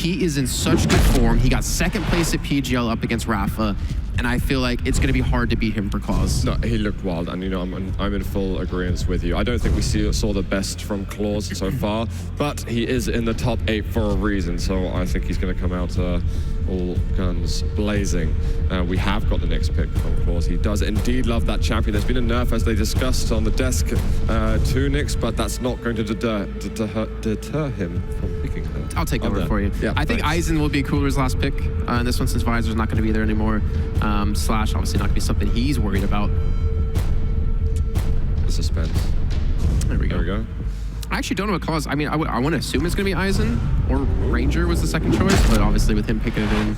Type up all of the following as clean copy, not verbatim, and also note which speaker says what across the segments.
Speaker 1: he is in such good form. He got second place at PGL up against Rafa, and I feel like it's going to be hard to beat him for Clawz.
Speaker 2: No, he looked wild, and you know, I'm in full agreement with you. I don't think we saw the best from Clawz so far, but he is in the top 8 for a reason, so I think he's going to come out all guns blazing. We have got the next pick from Clawz. He does indeed love that champion. There's been a nerf, as they discussed on the desk, to Nyx, but that's not going to deter him from picking her.
Speaker 1: I'll take over for you.
Speaker 2: Yeah,
Speaker 1: I think Eisen will be Cooler's last pick. And this one, since Visor's not going to be there anymore. Slash, obviously not going to be something he's worried about.
Speaker 2: The suspense.
Speaker 1: There we go.
Speaker 2: There we go.
Speaker 1: I actually don't know what Clawz. I mean, I want to assume it's going to be Eisen, or Ranger was the second choice, but obviously with him picking it in,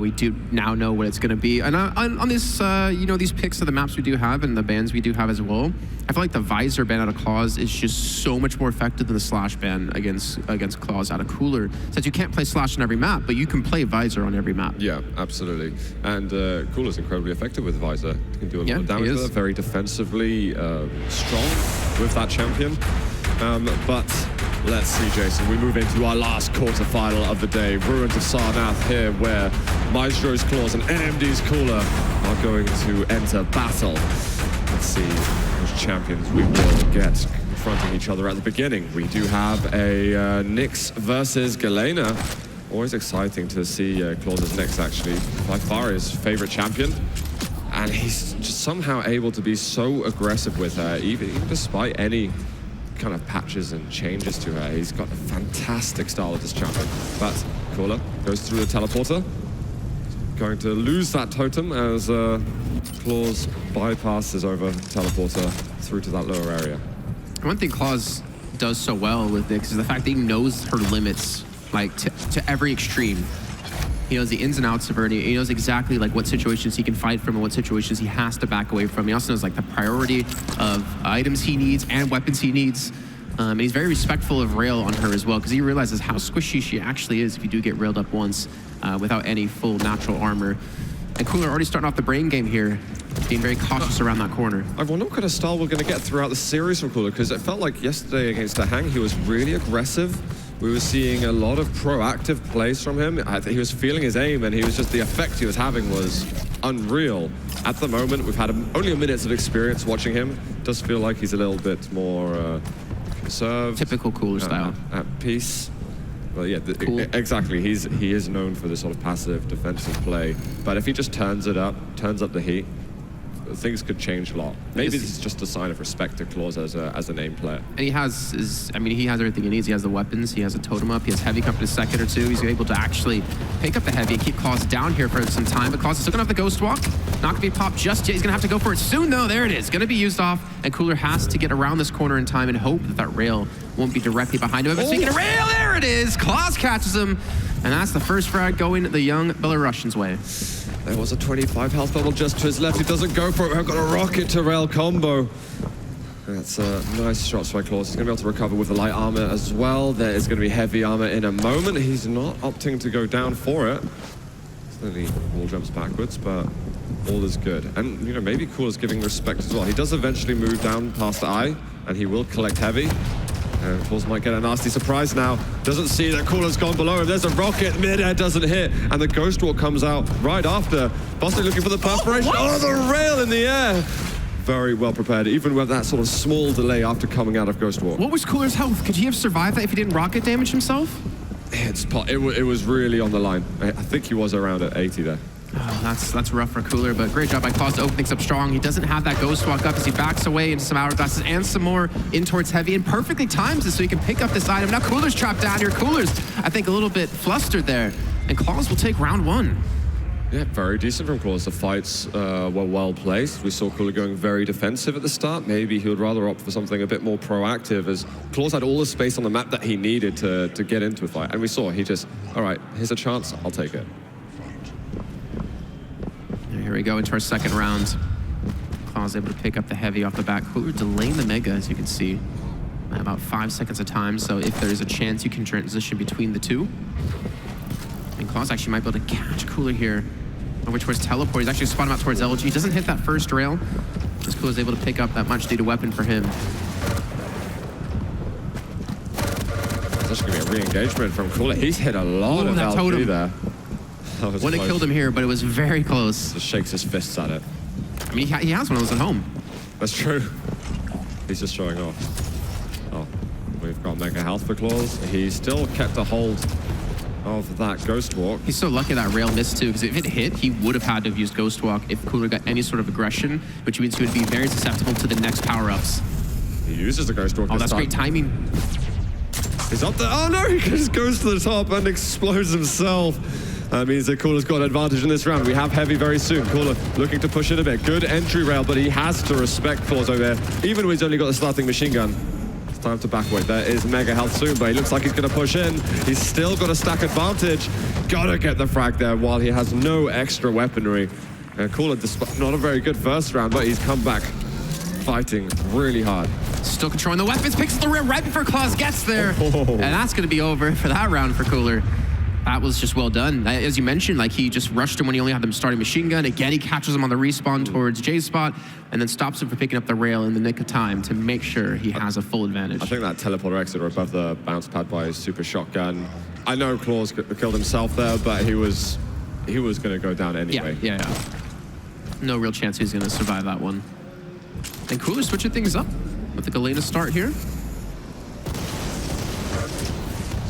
Speaker 1: we do now know what it's going to be. And on this, you know, these picks of the maps we do have and the bans we do have as well, I feel like the Visor ban out of Clawz is just so much more effective than the Slash ban against Clawz out of Cooler. Since you can't play Slash on every map, but you can play Visor on every map.
Speaker 2: Yeah, absolutely. And Cooler's incredibly effective with Visor. He can do a lot of damage with it, very defensively strong with that champion. But let's see, Jason, we move into our last quarterfinal of the day. Ruins of Sarnath here, where Maestro's Clawz and NMD's Cooler are going to enter battle. Let's see which champions we will get confronting each other at the beginning. We do have a Nyx versus Galena. Always exciting to see Clawz's Nyx, actually. By far his favorite champion. And he's just somehow able to be so aggressive with her, even despite any kind of patches and changes to her. He's got a fantastic style with this champion. But Cooler goes through the teleporter. Going to lose that totem as Clawz bypasses over teleporter through to that lower area.
Speaker 1: One thing Clawz does so well with Nyx is the fact that he knows her limits, like to every extreme. He knows the ins and outs of her, and he knows exactly like what situations he can fight from and what situations he has to back away from. He also knows like the priority of items he needs and weapons he needs. And he's very respectful of rail on her as well, because he realizes how squishy she actually is if you do get railed up once without any full natural armor. And Cooler already starting off the brain game here, being very cautious around that corner.
Speaker 2: I wonder what kind of style we're going to get throughout the series from Cooler, because it felt like yesterday against the Hang, he was really aggressive. We were seeing a lot of proactive plays from him. I think he was feeling his aim, and he was just, the effect he was having was unreal. At the moment, we've had only a minute of experience watching him. It does feel like he's a little bit more conserved.
Speaker 1: Typical Cooler style.
Speaker 2: At peace. Well, yeah,
Speaker 1: Cool.
Speaker 2: exactly. He is known for this sort of passive defensive play. But if he just turns up the heat, things could change a lot. Maybe this is just a sign of respect to Clawz as a name player.
Speaker 1: And he has he has everything he needs. He has the weapons, he has a totem up, he has heavy coming in a second or two. He's able to actually pick up the heavy and keep Clawz down here for some time. But Clawz is still gonna have the Ghost Walk. Not gonna be popped just yet. He's gonna have to go for it soon though. There it is. Gonna be used off, and Cooler has to get around this corner in time and hope that that rail won't be directly behind him. But speaking of rail, there it is. Clawz catches him, and that's the first frag going the young Belarusian's way.
Speaker 2: There was a 25 health bubble just to his left. He doesn't go for it. We've got a rocket to rail combo. That's nice shots by Clawz. He's going to be able to recover with the light armor as well. There is going to be heavy armor in a moment. He's not opting to go down for it. He wall jumps backwards, but all is good. And, you know, maybe Cooler's giving respect as well. He does eventually move down past the eye, and he will collect heavy. And Clawz might get a nasty surprise now. Doesn't see that Cooler's gone below him. There's a rocket, mid-air doesn't hit. And the Ghost Walk comes out right after. Possibly looking for the perforation. Oh, the rail in the air. Very well prepared, even with that sort of small delay after coming out of Ghost Walk.
Speaker 1: What was Cooler's health? Could he have survived that if he didn't rocket damage himself?
Speaker 2: It was really on the line. I think he was around at 80 there.
Speaker 1: Oh, that's rough for Cooler, but great job by Clawz to open things up strong. He doesn't have that Ghost Walk up as he backs away into some hourglasses and some more in towards heavy, and perfectly times this so he can pick up this item. Now Cooler's trapped down here. Cooler's, I think, a little bit flustered there, and Clawz will take round one.
Speaker 2: Yeah, very decent from Clawz. The fights were well placed. We saw Cooler going very defensive at the start. Maybe he would rather opt for something a bit more proactive, as Clawz had all the space on the map that he needed to get into a fight. And we saw he just, all right, here's a chance, I'll take it.
Speaker 1: Here we go into our second round. Clawz able to pick up the heavy off the back. Cooler delaying the mega, as you can see, about 5 seconds of time. So if there's a chance, you can transition between the two. And Clawz actually might be able to catch Cooler here over towards teleport. He's actually spotting out towards LG. He doesn't hit that first rail. Just Cooler's able to pick up that much needed weapon for him.
Speaker 2: There's actually going to be a re-engagement from Cooler. He's hit a lot of LG there.
Speaker 1: Would have killed him here, but it was very close.
Speaker 2: Just shakes his fists at it.
Speaker 1: I mean, he has one of those at home.
Speaker 2: That's true. He's just showing off. Oh, we've got Mega Health for Clawz. He still kept a hold of that Ghost Walk.
Speaker 1: He's so lucky that rail missed too, because if it hit, he would have had to have used Ghost Walk if Cooler got any sort of aggression, which means he would be very susceptible to the next power-ups.
Speaker 2: He uses the Ghost Walk.
Speaker 1: Oh, that's great timing.
Speaker 2: He's up there. Oh no, he just goes to the top and explodes himself. That means that Cooler's got an advantage in this round. We have Heavy very soon. Cooler looking to push it a bit. Good entry rail, but he has to respect Clawz over there, even when he's only got the starting machine gun. It's time to back away. There is Mega Health soon, but he looks like he's going to push in. He's still got a stack advantage. Gotta get the frag there while he has no extra weaponry. And Cooler, despite not a very good first round, but he's come back fighting really hard.
Speaker 1: Still controlling the weapons, picks up the rear right before Clawz gets there. And that's going to be over for that round for Cooler. That was just well done. As you mentioned, like he just rushed him when he only had the starting machine gun. Again, he catches him on the respawn towards Jay's spot and then stops him from picking up the rail in the nick of time to make sure he has a full advantage. I
Speaker 2: think that teleporter exit or above the bounce pad by his super shotgun. I know Clawz killed himself there, but he was going to go down anyway.
Speaker 1: Yeah. No real chance he's going to survive that one. And Cooler switching things up with the Galena start here.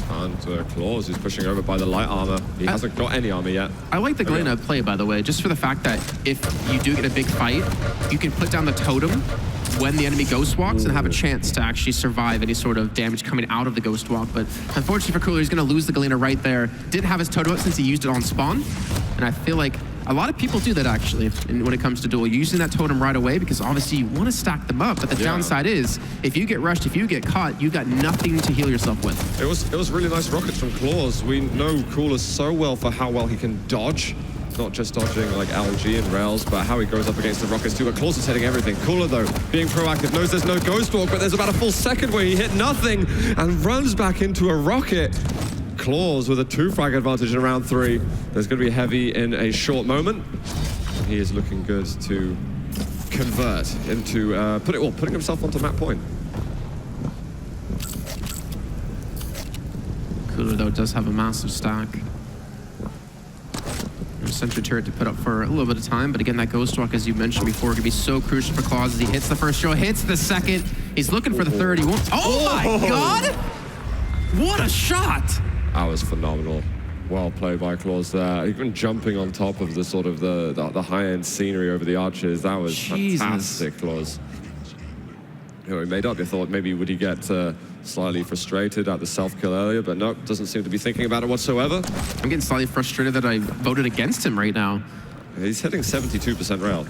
Speaker 2: And Clawz is pushing over by the light armor. He hasn't got any armor yet.
Speaker 1: I like the Galena play, by the way, just for the fact that if you do get a big fight, you can put down the totem when the enemy ghost walks and have a chance to actually survive any sort of damage coming out of the ghost walk. But unfortunately for Cooler, he's going to lose the Galena right there. Didn't have his totem up since he used it on spawn. And I feel like a lot of people do that actually when it comes to duel. You're using that totem right away because obviously you want to stack them up. But the downside is if you get rushed, if you get caught, you got nothing to heal yourself with.
Speaker 2: It was really nice rockets from Clawz. We know Cooler so well for how well he can dodge. Not just dodging like LG and rails, but how he goes up against the rockets too. But Clawz is hitting everything. Cooler though, being proactive, knows there's no ghost walk, but there's about a full second where he hit nothing and runs back into a rocket. Clawz with a 2-frag advantage in round 3. There's going to be Heavy in a short moment. He is looking good to convert into putting himself onto map point.
Speaker 1: Cooler though does have a massive stack. Sentry turret to put up for a little bit of time, but again, that ghost walk, as you mentioned before, could be so crucial for Clawz as he hits the first throw, hits the second. He's looking for the third. He won't. Oh my God! What a shot!
Speaker 2: That was phenomenal. Well played by Clawz there. Even jumping on top of the sort of the high-end scenery over the arches, that was fantastic, Clawz. You know, he made up. You thought maybe would he get slightly frustrated at the self-kill earlier, but nope, doesn't seem to be thinking about it whatsoever.
Speaker 1: I'm getting slightly frustrated that I voted against him right now.
Speaker 2: He's hitting 72% rail.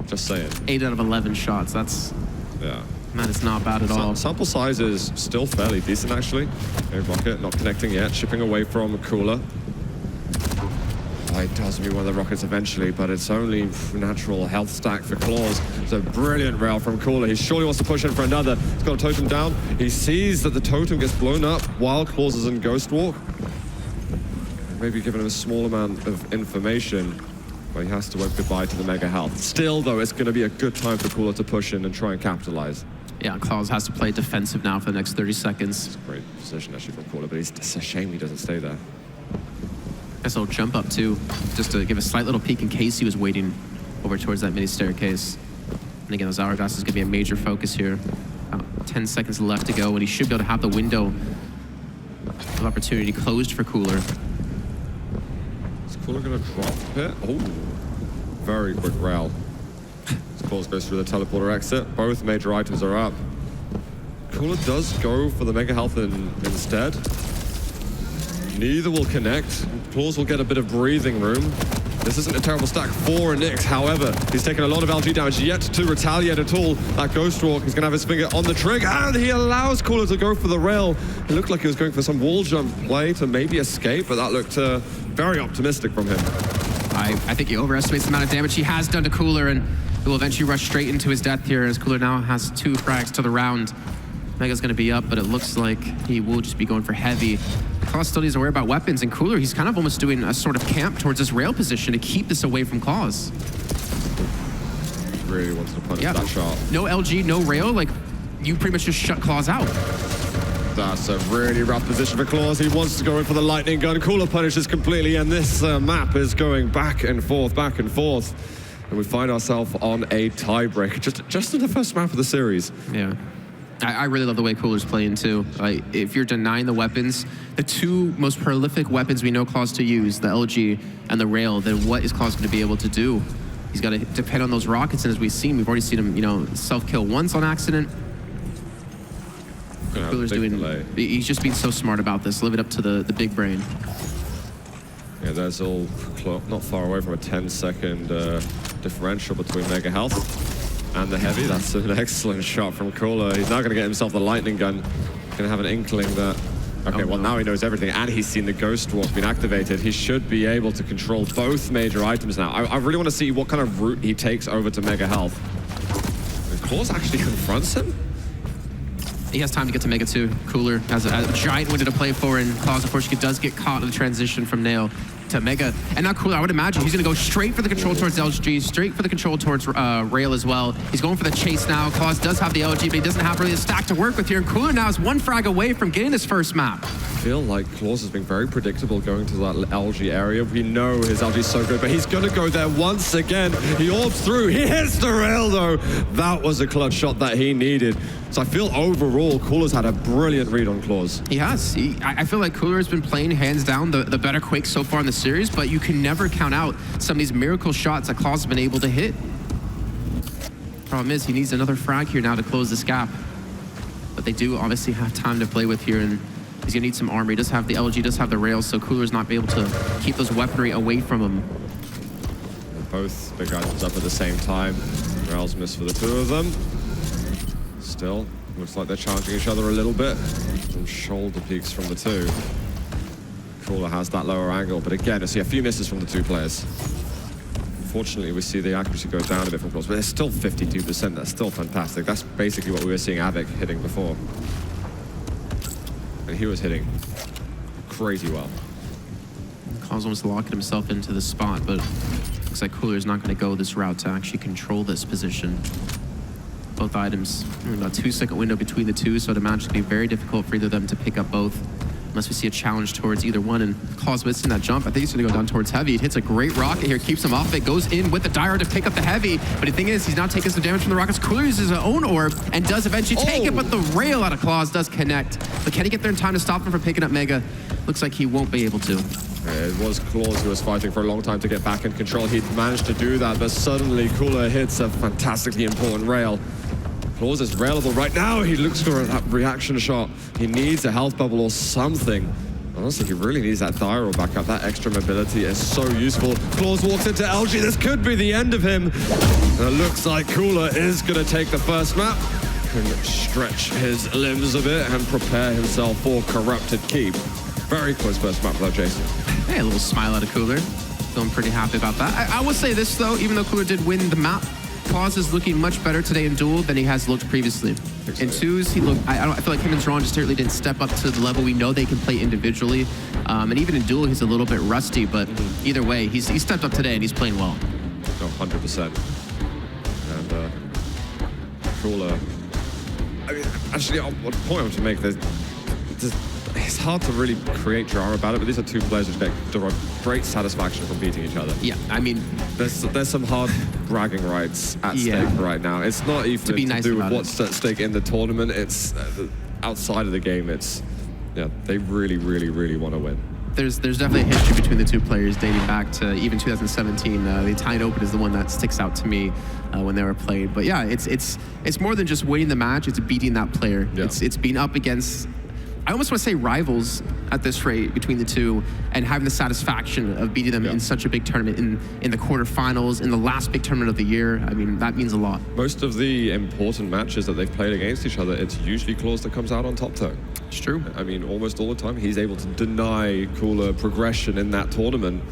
Speaker 2: Just saying.
Speaker 1: 8 out of 11 shots. That's that is not bad at all.
Speaker 2: Sample size is still fairly decent actually. A rocket not connecting yet, shipping away from Cooler. It does be one of the rockets eventually, but it's only natural health stack for Clawz. It's a brilliant rail from Cooler. He surely wants to push in for another. He's got a totem down. He sees that the totem gets blown up while Clawz is in Ghost Walk. Maybe giving him a small amount of information, but he has to wave goodbye to the Mega Health. Still, though, it's going to be a good time for Cooler to push in and try and capitalize.
Speaker 1: Yeah, Clawz has to play defensive now for the next 30 seconds.
Speaker 2: It's a great position, actually, from Cooler, but it's a shame he doesn't stay there.
Speaker 1: Nice little jump up, too, just to give a slight little peek in case he was waiting over towards that mini staircase. And again, those hourglass is going to be a major focus here. About 10 seconds left to go, and he should be able to have the window of opportunity closed for Cooler.
Speaker 2: Is Cooler going to drop it? Oh, very quick rail. Clawz goes through the teleporter exit. Both major items are up. Cooler does go for the Mega Health instead. Neither will connect. Clawz will get a bit of breathing room. This isn't a terrible stack for Nyx, however, he's taken a lot of LG damage, yet to retaliate at all. That Ghost Walk, he's gonna have his finger on the trigger, and he allows Cooler to go for the rail. It looked like he was going for some wall jump play to maybe escape, but that looked very optimistic from him.
Speaker 1: I think he overestimates the amount of damage he has done to Cooler, and he will eventually rush straight into his death here, as Cooler now has 2 frags to the round. Mega's gonna be up, but it looks like he will just be going for Heavy. Clawz still needs to worry about weapons, and Cooler, he's kind of almost doing a sort of camp towards this rail position to keep this away from Clawz.
Speaker 2: Really wants to punish that shot.
Speaker 1: No LG, no rail, like, you pretty much just shut Clawz out.
Speaker 2: That's a really rough position for Clawz. He wants to go in for the lightning gun. Cooler punishes completely, and this map is going back and forth, back and forth. And we find ourselves on a tiebreaker just in the first map of the series.
Speaker 1: Yeah. I really love the way Cooler's playing too. Like, if you're denying the weapons, the two most prolific weapons we know Clawz to use, the LG and the rail, then what is Clawz going to be able to do? He's got to depend on those rockets, and as we've seen, we've already seen him, you know, self-kill once on accident. Cooler's doing. He's just being so smart about this. Live it up to the big brain.
Speaker 2: Yeah, there's all not far away from a 10-second differential between Mega Health and the Heavy. That's an excellent shot from Cooler. He's now going to get himself the lightning gun. Going to have an inkling that, okay, well, now he knows everything, and he's seen the Ghost Walk being activated. He should be able to control both major items now. I really want to see what kind of route he takes over to Mega Health. And Clawz actually confronts him?
Speaker 1: He has time to get to Mega 2. Cooler has a giant window to play for, and Clawz, unfortunately, does get caught in the transition from Nail to Mega. And now Cooler, I would imagine he's going to go straight for the control towards LG, straight for the control towards Rail as well. He's going for the chase now. Clawz does have the LG, but he doesn't have really a stack to work with here. And Cooler now is one frag away from getting his first map.
Speaker 2: I feel like Clawz has been very predictable going to that LG area. We know his LG is so good, but he's going to go there once again. He orbs through. He hits the rail, though. That was a clutch shot that he needed. So I feel overall, Cooler's had a brilliant read on Clawz.
Speaker 1: He has. I feel like Cooler has been playing hands down the better Quake so far in the series, but you can never count out some of these miracle shots that Clawz has been able to hit. Problem is, he needs another frag here now to close this gap. But they do obviously have time to play with here, and he's gonna need some armor. He does have the LG, does have the rails, so Cooler's not be able to keep those weaponry away from him.
Speaker 2: Both big items up at the same time. Rails miss for the two of them. Still, looks like they're challenging each other a little bit. Some shoulder peeks from the two. Cooler has that lower angle, but again, I see a few misses from the two players. Unfortunately, we see the accuracy go down a bit from Clawz, but it's still 52%. That's still fantastic. That's basically what we were seeing Avic hitting before. And he was hitting crazy well.
Speaker 1: Clawz almost locking himself into the spot, but looks like Cooler's not going to go this route to actually control this position. Both items, about a 2-second window between the two, so I'd imagine it'd be very difficult for either of them to pick up both, unless we see a challenge towards either one. And Clawz missing that jump. I think he's going to go down towards Heavy. It hits a great rocket here, keeps him off it, goes in with the Dire to pick up the Heavy. But the thing is, he's now taking some damage from the rockets. Cooler uses his own orb and does eventually take it, but the rail out of Clawz does connect. But can he get there in time to stop him from picking up Mega? Looks like he won't be able to.
Speaker 2: It was Clawz who was fighting for a long time to get back in control. He'd managed to do that, but suddenly Cooler hits a fantastically important rail. Clawz is railable right now. He looks for that reaction shot. He needs a health bubble or something. Honestly, he really needs that Dire back up. That extra mobility is so useful. Clawz walks into LG. This could be the end of him. And it looks like Cooler is going to take the first map and stretch his limbs a bit and prepare himself for Corrupted Keep. Very close first map though, Jason.
Speaker 1: Hey, a little smile out of Cooler. Feeling pretty happy about that. I will say this though, even though Cooler did win the map, Clawz is looking much better today in Duel than he has looked previously. In twos, he looked. I feel like him and Ron just certainly didn't step up to the level we know they can play individually. And even in Duel, he's a little bit rusty. But either way, he stepped up today and he's playing well.
Speaker 2: Oh, 100%. And Cooler. I mean, actually, what point I want to make this. It's hard to really create drama about it, but these are two players which get great satisfaction from beating each other.
Speaker 1: Yeah, I mean,
Speaker 2: there's some hard bragging rights at stake right now. It's not even to do with what's at stake in the tournament. It's outside of the game. It's they really, really, really want to win.
Speaker 1: There's definitely a history between the two players dating back to even 2017. The Italian Open is the one that sticks out to me when they were played. But yeah, it's more than just winning the match. It's beating that player. Yeah. It's being up against, I almost want to say rivals at this rate between the two, and having the satisfaction of beating them in such a big tournament, in the quarterfinals, in the last big tournament of the year. I mean, that means a lot. Most
Speaker 2: of the important matches that they've played against each other, it's usually Clawz that comes out on top though.
Speaker 1: It's true.
Speaker 2: I mean, almost all the time, he's able to deny Cooler progression in that tournament.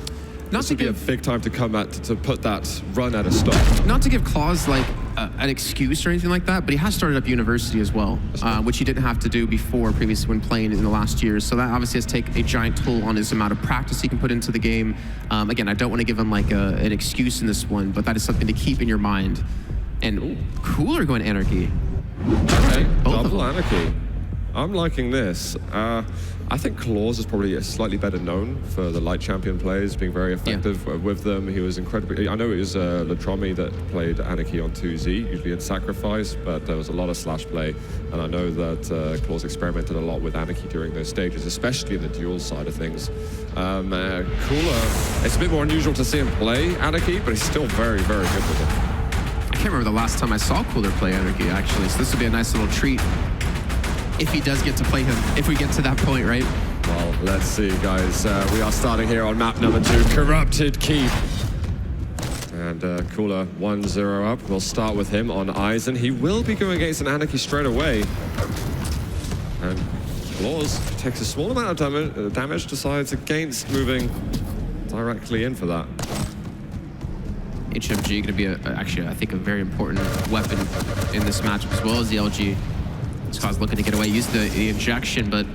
Speaker 2: Not to be a big time to come at to put that run at a stop.
Speaker 1: Not to give Clawz like an excuse or anything like that, but he has started up university as well, which he didn't have to do before previously when playing in the last years. So that obviously has taken a giant toll on his amount of practice he can put into the game. Again, I don't want to give him like an excuse in this one, but that is something to keep in your mind. And Cooler going Anarchy.
Speaker 2: Okay, double Anarchy. I'm liking this. I think Clawz is probably slightly better known for the light champion plays, being very effective with them. He was incredibly... I know it was Latromi that played Anarchy on 2Z, usually in Sacrifice, but there was a lot of slash play. And I know that Clawz experimented a lot with Anarchy during those stages, especially in the duel side of things. Cooler, it's a bit more unusual to see him play Anarchy, but he's still very, very good with it.
Speaker 1: I can't remember the last time I saw Cooler play Anarchy, actually, so this would be a nice little treat if he does get to play him, if we get to that point, right?
Speaker 2: Well, let's see, guys. We are starting here on map number 2, Corrupted Keep. And Cooler 1-0 up. We'll start with him on Eisen. He will be going against an Anarchy straight away. And Clawz takes a small amount of damage, decides against moving directly in for that.
Speaker 1: HMG going to be, actually, I think, a very important weapon in this matchup, as well as the LG. Clawz looking to get away, used the injection, but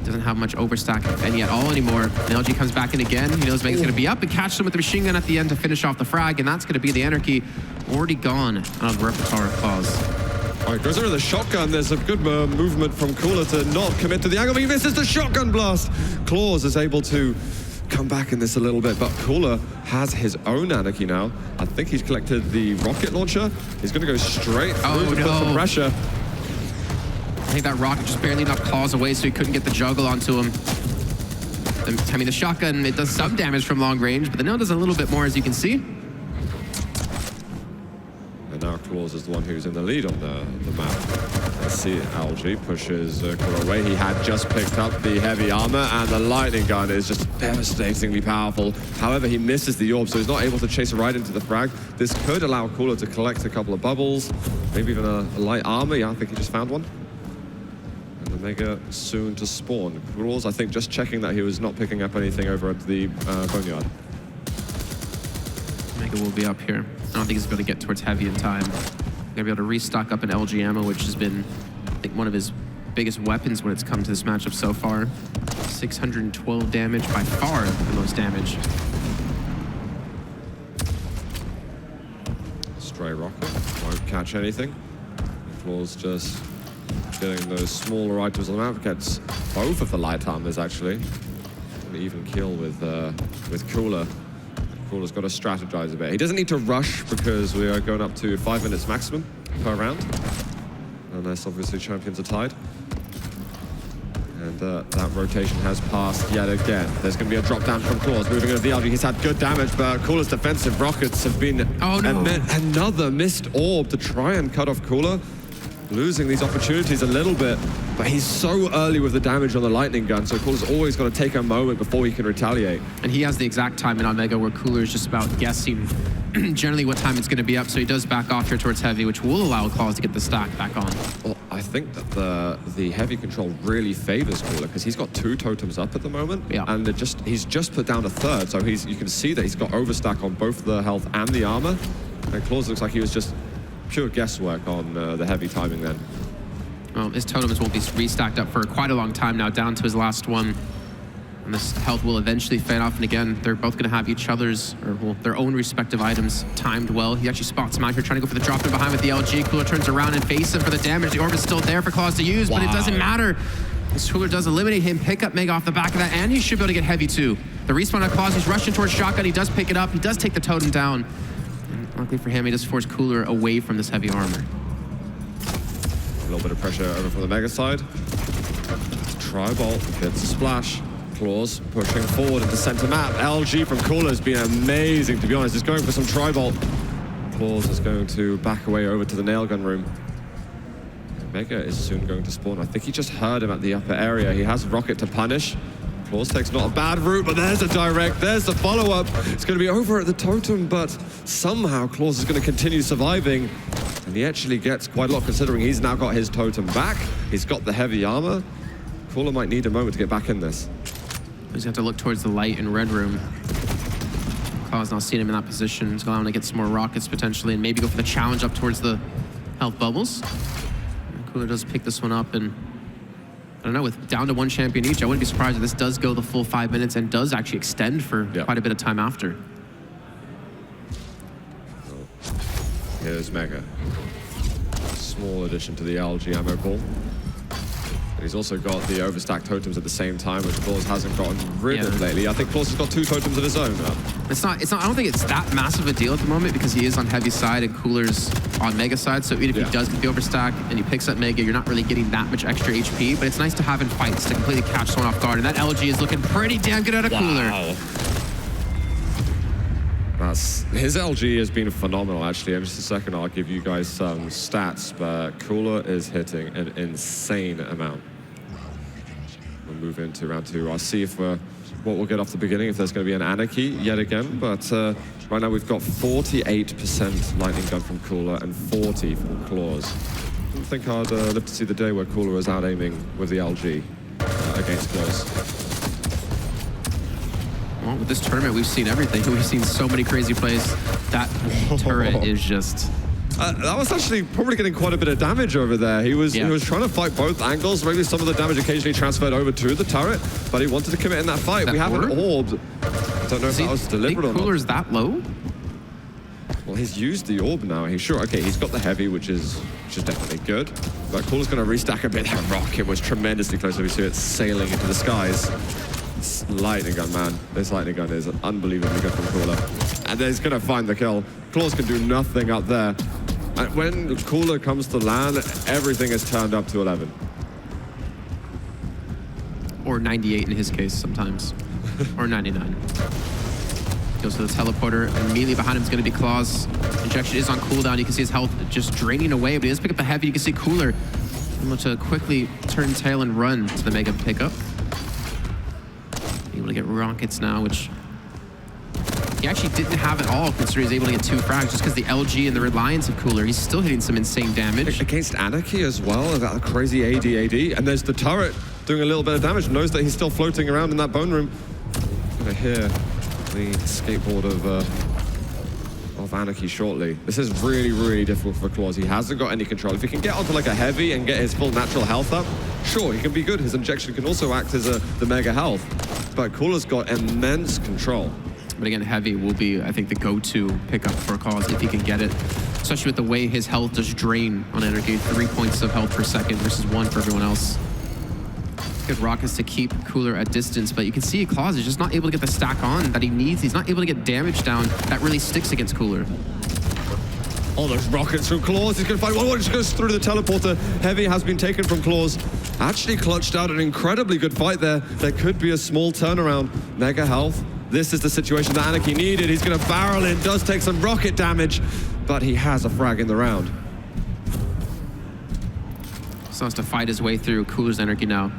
Speaker 1: doesn't have much overstack, if any, at all anymore. And LG comes back in again. He knows Mega's going to be up and catch him with the machine gun at the end to finish off the frag, and that's going to be the Anarchy already gone out of the repertoire of Clawz.
Speaker 2: All right, goes over the shotgun. There's a good movement from Cooler to not commit to the angle, but he misses the shotgun blast. Clawz is able to come back in this a little bit, but Cooler has his own Anarchy now. I think he's collected the rocket launcher. He's going to go straight through to put some pressure.
Speaker 1: I think that rocket just barely knocked Clawz away, so he couldn't get the juggle onto him. I mean, the shotgun, it does some damage from long range, but the nail does a little bit more, as you can see.
Speaker 2: And now Clawz is the one who's in the lead on the map. Let's see, LG pushes Cooler away. He had just picked up the heavy armor, and the lightning gun is just devastatingly powerful. However, he misses the orb, so he's not able to chase right into the frag. This could allow Cooler to collect a couple of bubbles, maybe even a light armor. Yeah, I think he just found one. Mega soon to spawn. Clawz, I think, just checking that he was not picking up anything over at the boneyard.
Speaker 1: Mega will be up here. I don't think he's going to get towards heavy in time. Going to be able to restock up an LG ammo, which has been, I think, one of his biggest weapons when it's come to this matchup so far. 612 damage, by far the most damage.
Speaker 2: Stray rocket, won't catch anything. Clawz just getting those smaller items on the map, gets both of the light armors actually. An even kill with Cooler. Cooler's got to strategize a bit. He doesn't need to rush because we are going up to 5 minutes maximum per round. Unless obviously champions are tied. And that rotation has passed yet again. There's going to be a drop down from Clawz. Moving into the LG, he's had good damage, but Cooler's defensive rockets have been another missed orb to try and cut off Cooler. Losing these opportunities a little bit, but he's so early with the damage on the lightning gun, so Cooler's always got to take a moment before he can retaliate.
Speaker 1: And he has the exact timing on Mega where Cooler is just about guessing generally what time it's going to be up, so he does back off here towards heavy, which will allow Clawz to get the stack back on.
Speaker 2: Well, I think that the heavy control really favors Cooler because he's got 2 totems up at the moment, and he's just put down a third, so you can see that he's got overstack on both the health and the armor, and Clawz looks like he was just pure guesswork on the heavy timing then.
Speaker 1: Well, his totems won't be restacked up for quite a long time now, down to his last one. And this health will eventually fade off, and again, they're both going to have each other's, or well, their own respective items timed well. He actually spots him out here, trying to go for the drop in behind with the LG. Cooler turns around and faces him for the damage. The orb is still there for Clawz to use, but it doesn't matter. This Cooler does eliminate him, pick up Mega off the back of that, and he should be able to get heavy too. The respawn on Clawz, he's rushing towards shotgun. He does pick it up. He does take the totem down. Luckily for him, he just forced Cooler away from this heavy armor.
Speaker 2: A little bit of pressure over from the Mega side. Tri-bolt gets a splash. Clawz pushing forward into center map. LG from Cooler has been amazing, to be honest. He's going for some tri-bolt. Clawz is going to back away over to the nail gun room. Mega is soon going to spawn. I think he just heard him at the upper area. He has rocket to punish. Clawz takes not a bad route, but there's a direct, there's the follow-up. It's going to be over at the totem, but somehow Clawz is going to continue surviving. And he actually gets quite a lot, considering he's now got his totem back. He's got the heavy armor. Cooler might need a moment to get back in this.
Speaker 1: He's going to have to look towards the light in red room. Clawz not seeing him in that position. He's going to get some more rockets potentially, and maybe go for the challenge up towards the health bubbles. And Cooler does pick this one up, and I don't know, with down to 1 champion each, I wouldn't be surprised if this does go the full 5 minutes and does actually extend for quite a bit of time after.
Speaker 2: Here's Mega. Small addition to the LG ammo pool. But he's also got the overstacked totems at the same time, which Clawz hasn't gotten rid of lately. I think Clawz has got 2 totems of his own now.
Speaker 1: It's not, I don't think it's that massive a deal at the moment because he is on heavy side and Cooler's on mega side. So even if he does get the overstack and he picks up mega, you're not really getting that much extra HP, but it's nice to have in fights to completely catch someone off guard. And that LG is looking pretty damn good out of Cooler.
Speaker 2: His LG has been phenomenal, actually. In just a second, I'll give you guys some stats, but Cooler is hitting an insane amount. We'll move into round 2. I'll see if what we'll get off the beginning, if there's going to be an Anarchy yet again, but right now we've got 48% Lightning Gun from Cooler and 40 from Clawz. I don't think I'd live to see the day where Cooler is out aiming with the LG against Clawz.
Speaker 1: Well, with this tournament, we've seen everything. We've seen so many crazy plays. That turret is just...
Speaker 2: that was actually probably getting quite a bit of damage over there. He was trying to fight both angles. Maybe some of the damage occasionally transferred over to the turret, but he wanted to commit in that fight. We have an orb. I don't know if that was deliberate or not.
Speaker 1: Cooler's that low?
Speaker 2: Well, he's used the orb now. He's got the heavy, which is definitely good. But Cooler's going to restack a bit. That rocket was tremendously close. We see it sailing into the skies. Lightning gun, man. This lightning gun is unbelievably good from Cooler. And he's going to find the kill. Clawz can do nothing up there. And when Cooler comes to land, everything is turned up to 11.
Speaker 1: Or 98 in his case sometimes. Or 99. Goes to the teleporter. Immediately behind him is going to be Clawz. Injection is on cooldown. You can see his health just draining away, but he does pick up the heavy. You can see Cooler able to quickly turn tail and run to the mega pickup. Able to get rockets now, which he actually didn't have at all, considering he's able to get 2 frags just because the LG and the reliance of Cooler. He's still hitting some insane damage.
Speaker 2: Against Anarchy as well, that crazy AD. And there's the turret doing a little bit of damage. Knows that he's still floating around in that bone room. Gonna hear the skateboard of Anarchy shortly. This is really, really difficult for Clawz. He hasn't got any control. If he can get onto like a heavy and get his full natural health up, sure, he can be good. His injection can also act as the mega health. But Cooler's got immense control.
Speaker 1: But again, heavy will be, I think, the go-to pickup for Clawz if he can get it. Especially with the way his health does drain on Energy. 3 points of health per second versus 1 for everyone else. Good rockets to keep Cooler at distance, but you can see Clawz is just not able to get the stack on that he needs. He's not able to get damage down that really sticks against Cooler.
Speaker 2: All those rockets from Clawz. He's going to find one. Just goes through the teleporter. Heavy has been taken from Clawz. Actually clutched out an incredibly good fight there. There could be a small turnaround. Mega health. This is the situation that Anarchy needed. He's going to barrel in. Does take some rocket damage, but he has a frag in the round.
Speaker 1: So has to fight his way through Cooler's Anarchy now.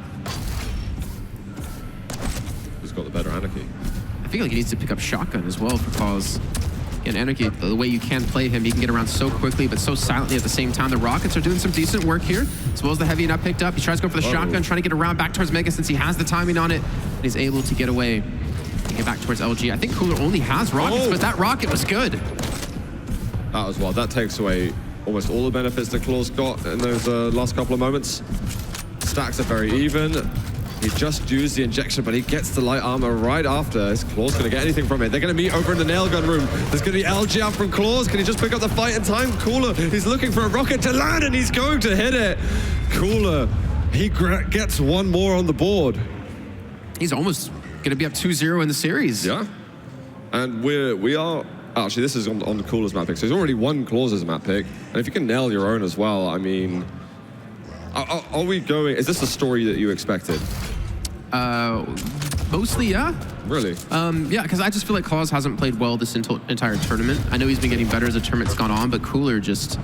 Speaker 2: Who's got the better Anarchy?
Speaker 1: I feel like he needs to pick up shotgun as well for Clawz. And Anarchy, the way you can play him, he can get around so quickly, but so silently at the same time. The rockets are doing some decent work here, as well as the heavy not picked up. He tries to go for the shotgun, trying to get around back towards Mega since he has the timing on it. And he's able to get away and get back towards LG. I think Cooler only has rockets, but that rocket was good.
Speaker 2: That was well. That takes away almost all the benefits that Clawz got in those last couple of moments. Stacks are very even. He just used the injection, but he gets the light armor right after. Is Clawz going to get anything from it? They're going to meet over in the nail gun room. There's going to be LG out from Clawz. Can he just pick up the fight in time? Cooler, he's looking for a rocket to land, and he's going to hit it. Cooler, he gets one more on the board.
Speaker 1: He's almost going to be up 2-0 in the series.
Speaker 2: Yeah. And we are... Actually, this is on the Cooler's map pick. So he's already won Clawz's map pick. And if you can nail your own as well, I mean... Are we going... Is this the story that you expected?
Speaker 1: Mostly, yeah.
Speaker 2: Really?
Speaker 1: Yeah, because I just feel like Clawz hasn't played well this entire tournament. I know he's been getting better as the tournament's gone on, but Cooler just...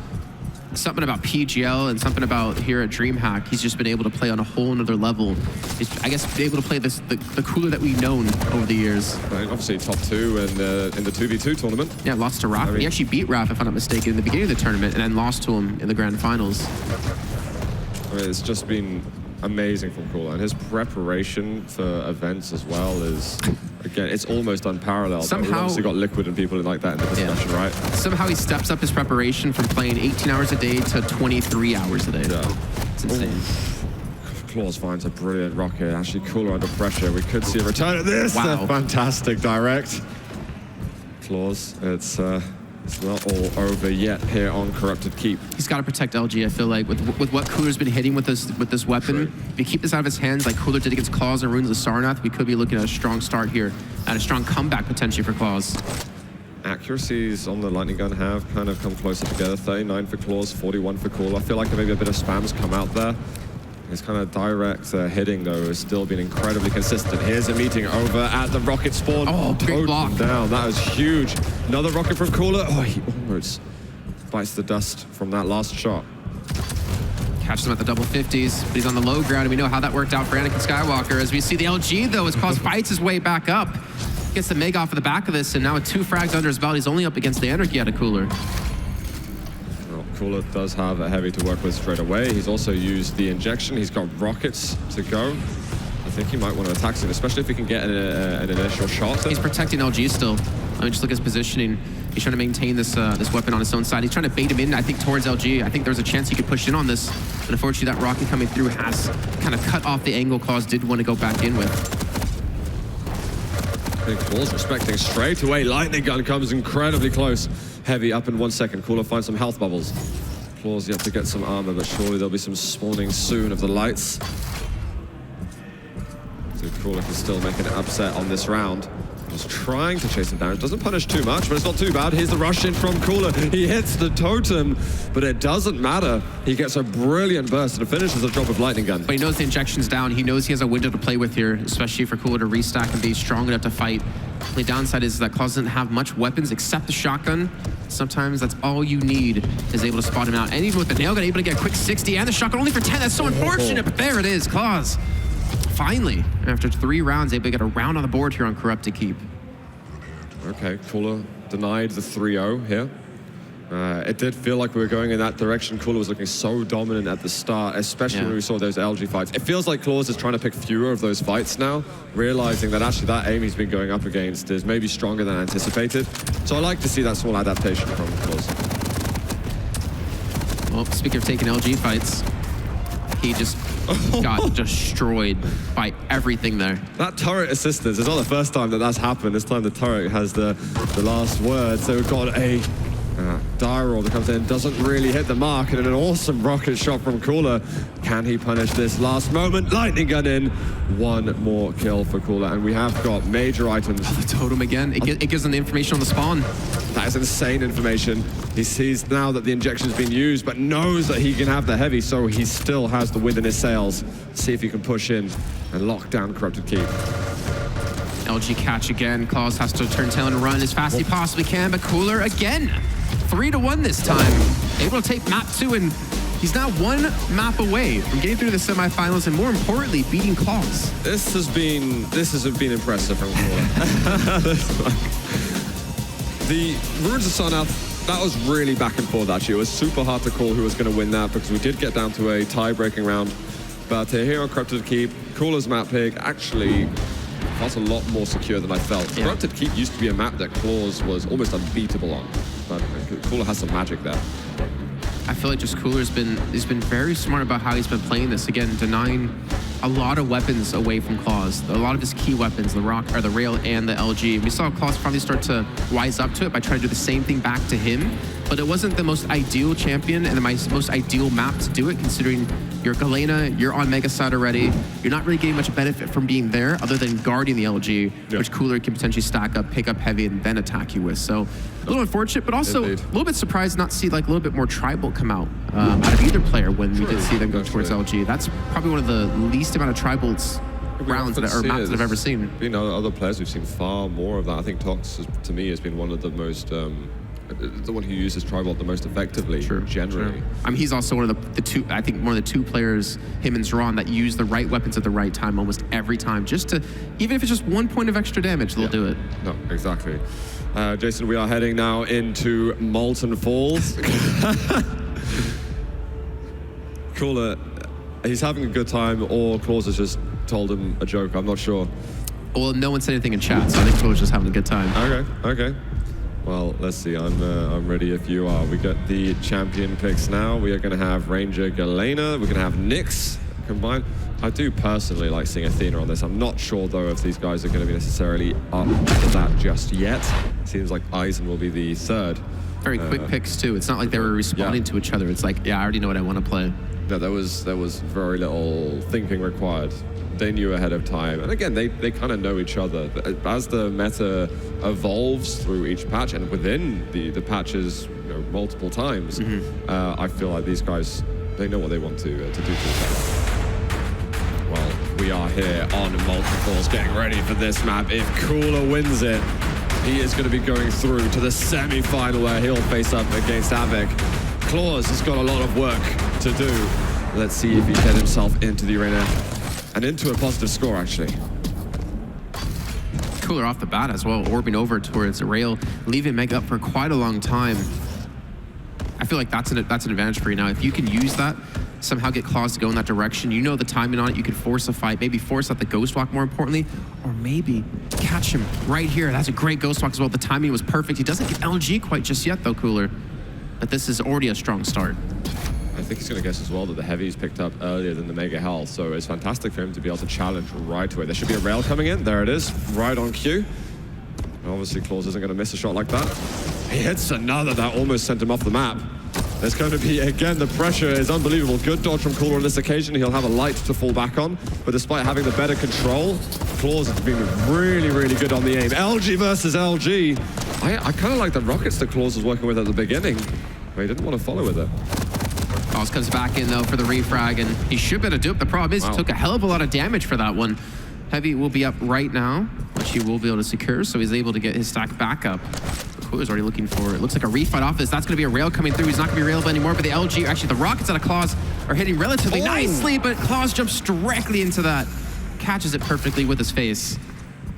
Speaker 1: Something about PGL and something about here at Dreamhack, he's just been able to play on a whole nother level. He's, I guess, been able to play the Cooler that we've known over the years.
Speaker 2: Right, obviously top 2 in the 2v2 tournament.
Speaker 1: Yeah, lost to Raph. He actually beat Raph, if I'm not mistaken, in the beginning of the tournament, and then lost to him in the grand finals.
Speaker 2: I mean, it's just been amazing from Cooler, and his preparation for events as well is, again, it's almost unparalleled.
Speaker 1: Somehow,
Speaker 2: we've obviously got Liquid and people like that in the discussion, right?
Speaker 1: Somehow he steps up his preparation from playing 18 hours a day to 23 hours a day. Yeah. It's insane.
Speaker 2: Clawz finds a brilliant rocket. Actually, Cooler under pressure. We could see a return of this.
Speaker 1: Wow.
Speaker 2: Fantastic direct. Clawz, it's It's not all over yet here on Corrupted Keep.
Speaker 1: He's got to protect LG, I feel like. With what Cooler's been hitting with this weapon, if you keep this out of his hands like Cooler did against Clawz and Runes of Sarnath, we could be looking at a strong start here and a strong comeback potentially for Clawz.
Speaker 2: Accuracies on the lightning gun have kind of come closer together. 39 for Clawz, 41 for Cooler. I feel like maybe a bit of spam's come out there. His kind of direct hitting, though, has still been incredibly consistent. Here's a meeting over at the rocket spawn.
Speaker 1: Oh, big block.
Speaker 2: Down. That was huge. Another rocket from Cooler. Oh, he almost bites the dust from that last shot.
Speaker 1: Catches him at the double 50s, but he's on the low ground, and we know how that worked out for Anakin Skywalker. As we see the LG, though, as Clawz fights his way back up. Gets the Meg off of the back of this, and now with 2 frags under his belt, he's only up against the Anarchy out of Cooler.
Speaker 2: Cooler does have a heavy to work with straight away. He's also used the injection. He's got rockets to go. I think he might want to attack soon, especially if he can get an initial shot.
Speaker 1: He's protecting LG still. I mean, just look at his positioning. He's trying to maintain this this weapon on his own side. He's trying to bait him in, I think, towards LG. I think there's a chance he could push in on this. But unfortunately, that rocket coming through has kind of cut off the angle Clawz did want to go back in with.
Speaker 2: I think Clawz respecting straight away. Lightning gun comes incredibly close. Heavy up in 1 second. Cooler finds some health bubbles. Clawz yet to get some armor, but surely there'll be some spawning soon of the lights. So Cooler can still make an upset on this round. Just trying to chase him down. It doesn't punish too much, but it's not too bad. Here's the rush in from Cooler. He hits the totem, but it doesn't matter. He gets a brilliant burst and finishes the job with lightning gun.
Speaker 1: But he knows the injection's down. He knows he has a window to play with here, especially for Cooler to restack and be strong enough to fight. The downside is that Clawz doesn't have much weapons except the shotgun. Sometimes that's all you need is able to spot him out. And even with the nail gun, able to get a quick 60 and the shotgun only for 10. That's so unfortunate, but there it is, Clawz. Finally, after 3 rounds, able to get a round on the board here on Corrupted Keep.
Speaker 2: Okay, Cooler denied the 3-0 here. It did feel like we were going in that direction. Cooler was looking so dominant at the start, especially when we saw those LG fights. It feels like Clawz is trying to pick fewer of those fights now, realizing that actually that aim he's been going up against is maybe stronger than anticipated. So I like to see that small adaptation from Clawz.
Speaker 1: Well, speaking of taking LG fights, he just got destroyed by everything there.
Speaker 2: That turret assistance is not the first time that that's happened. This time the turret has the last word. So we've got a dire roll that comes in, doesn't really hit the mark, and an awesome rocket shot from Cooler. Can he punish this last moment? Lightning gun in. 1 more kill for Cooler, and we have got major items.
Speaker 1: Oh, the totem again. It gives them the information on the spawn.
Speaker 2: That is insane information. He sees now that the injection's been used, but knows that he can have the heavy, so he still has the wind in his sails. See if he can push in and lock down Corrupted Keep.
Speaker 1: LG catch again. Clawz has to turn tail and run as fast as he possibly can, but Cooler again. 3-1 this time. Able to take map 2, and he's now 1 map away from getting through the semifinals and, more importantly, beating Clawz.
Speaker 2: This has been impressive from Cooler. The Runes of Sarnath, that was really back and forth actually. It was super hard to call who was going to win that because we did get down to a tie-breaking round. But here on Corrupted Keep, Cooler's map pick actually felt a lot more secure than I felt. Yeah. Corrupted Keep used to be a map that Clawz was almost unbeatable on. But Cooler has some magic there.
Speaker 1: I feel like just Cooler's been very smart about how he's been playing this. Again, denying a lot of weapons away from Clawz. A lot of his key weapons, the rock or the rail and the LG. We saw Clawz probably start to wise up to it by trying to do the same thing back to him. But it wasn't the most ideal champion and the most ideal map to do it, considering you're Galena, you're on Mega side already. You're not really getting much benefit from being there other than guarding the LG, which Cooler can potentially stack up, pick up heavy, and then attack you with. So a little unfortunate, but also a little bit surprised not to see like a little bit more tribal come out out of either player when we did see them go towards LG. That's probably one of the least amount of tribals rounds or maps that I've ever seen.
Speaker 2: You know, other players we've seen far more of that. I think Tox, to me, has been one of the most the one who uses tribal the most effectively, generally.
Speaker 1: I mean, he's also one of the two, I think one of the 2 players, him and Zron, that use the right weapons at the right time almost every time, just to, even if it's just 1 point of extra damage, they'll do it.
Speaker 2: No, exactly. Jason, we are heading now into Molten Falls. Cooler, he's having a good time, or Clawz has just told him a joke, I'm not sure.
Speaker 1: Well, no one said anything in chat, so I think Cooler's just having a good time.
Speaker 2: Okay. Well, let's see. I'm ready if you are. We got the champion picks now. We are going to have Ranger Galena. We're going to have Nyx combined. I do personally like seeing Athena on this. I'm not sure, though, if these guys are going to be necessarily up for that just yet. Seems like Eisen will be the 3rd
Speaker 1: Very quick picks too. It's not like they were responding to each other. It's like, yeah, I already know what I want to play.
Speaker 2: No, there was very little thinking required. They knew ahead of time. And again, they kind of know each other. As the meta evolves through each patch and within the patches, you know, multiple times, I feel like these guys, they know what they want to do to each other. Well, we are here on Molten Falls, getting ready for this map. If Cooler wins it, he is going to be going through to the semi-final where he'll face up against Avec. Clawz has got a lot of work to do. Let's see if he can get himself into the arena and into a positive score, actually.
Speaker 1: Cooler off the bat as well, orbing over towards the rail, leaving Mega up for quite a long time. I feel like that's an advantage for you now. If you can use that, somehow get Clawz to go in that direction, you know the timing on it, you could force a fight, maybe force out the Ghost Walk more importantly, or maybe catch him right here. That's a great Ghost Walk as well. The timing was perfect. He doesn't get LG quite just yet though, Cooler. But this is already a strong start.
Speaker 2: I think he's going to guess as well that the Heavy's picked up earlier than the Mega Health, so it's fantastic for him to be able to challenge right away. There should be a rail coming in. There it is, right on cue. And obviously, Clawz isn't going to miss a shot like that. He hits another that almost sent him off the map. There's going to be, again, the pressure is unbelievable. Good dodge from Cooler on this occasion. He'll have a light to fall back on. But despite having the better control, Clawz has been really, really good on the aim. LG versus LG. I kind of like the rockets that Clawz was working with at the beginning, but he didn't want to follow with it.
Speaker 1: Clawz comes back in, though, for the refrag, and he should be able to do it. The problem is he took a hell of a lot of damage for that one. Heavy will be up right now, which he will be able to secure, so he's able to get his stack back up. Cooler's already looking for it. Looks like a refight off this. That's going to be a rail coming through. He's not going to be railable anymore, but the LG, actually the rockets out of Clawz are hitting relatively nicely, but Clawz jumps directly into that. Catches it perfectly with his face.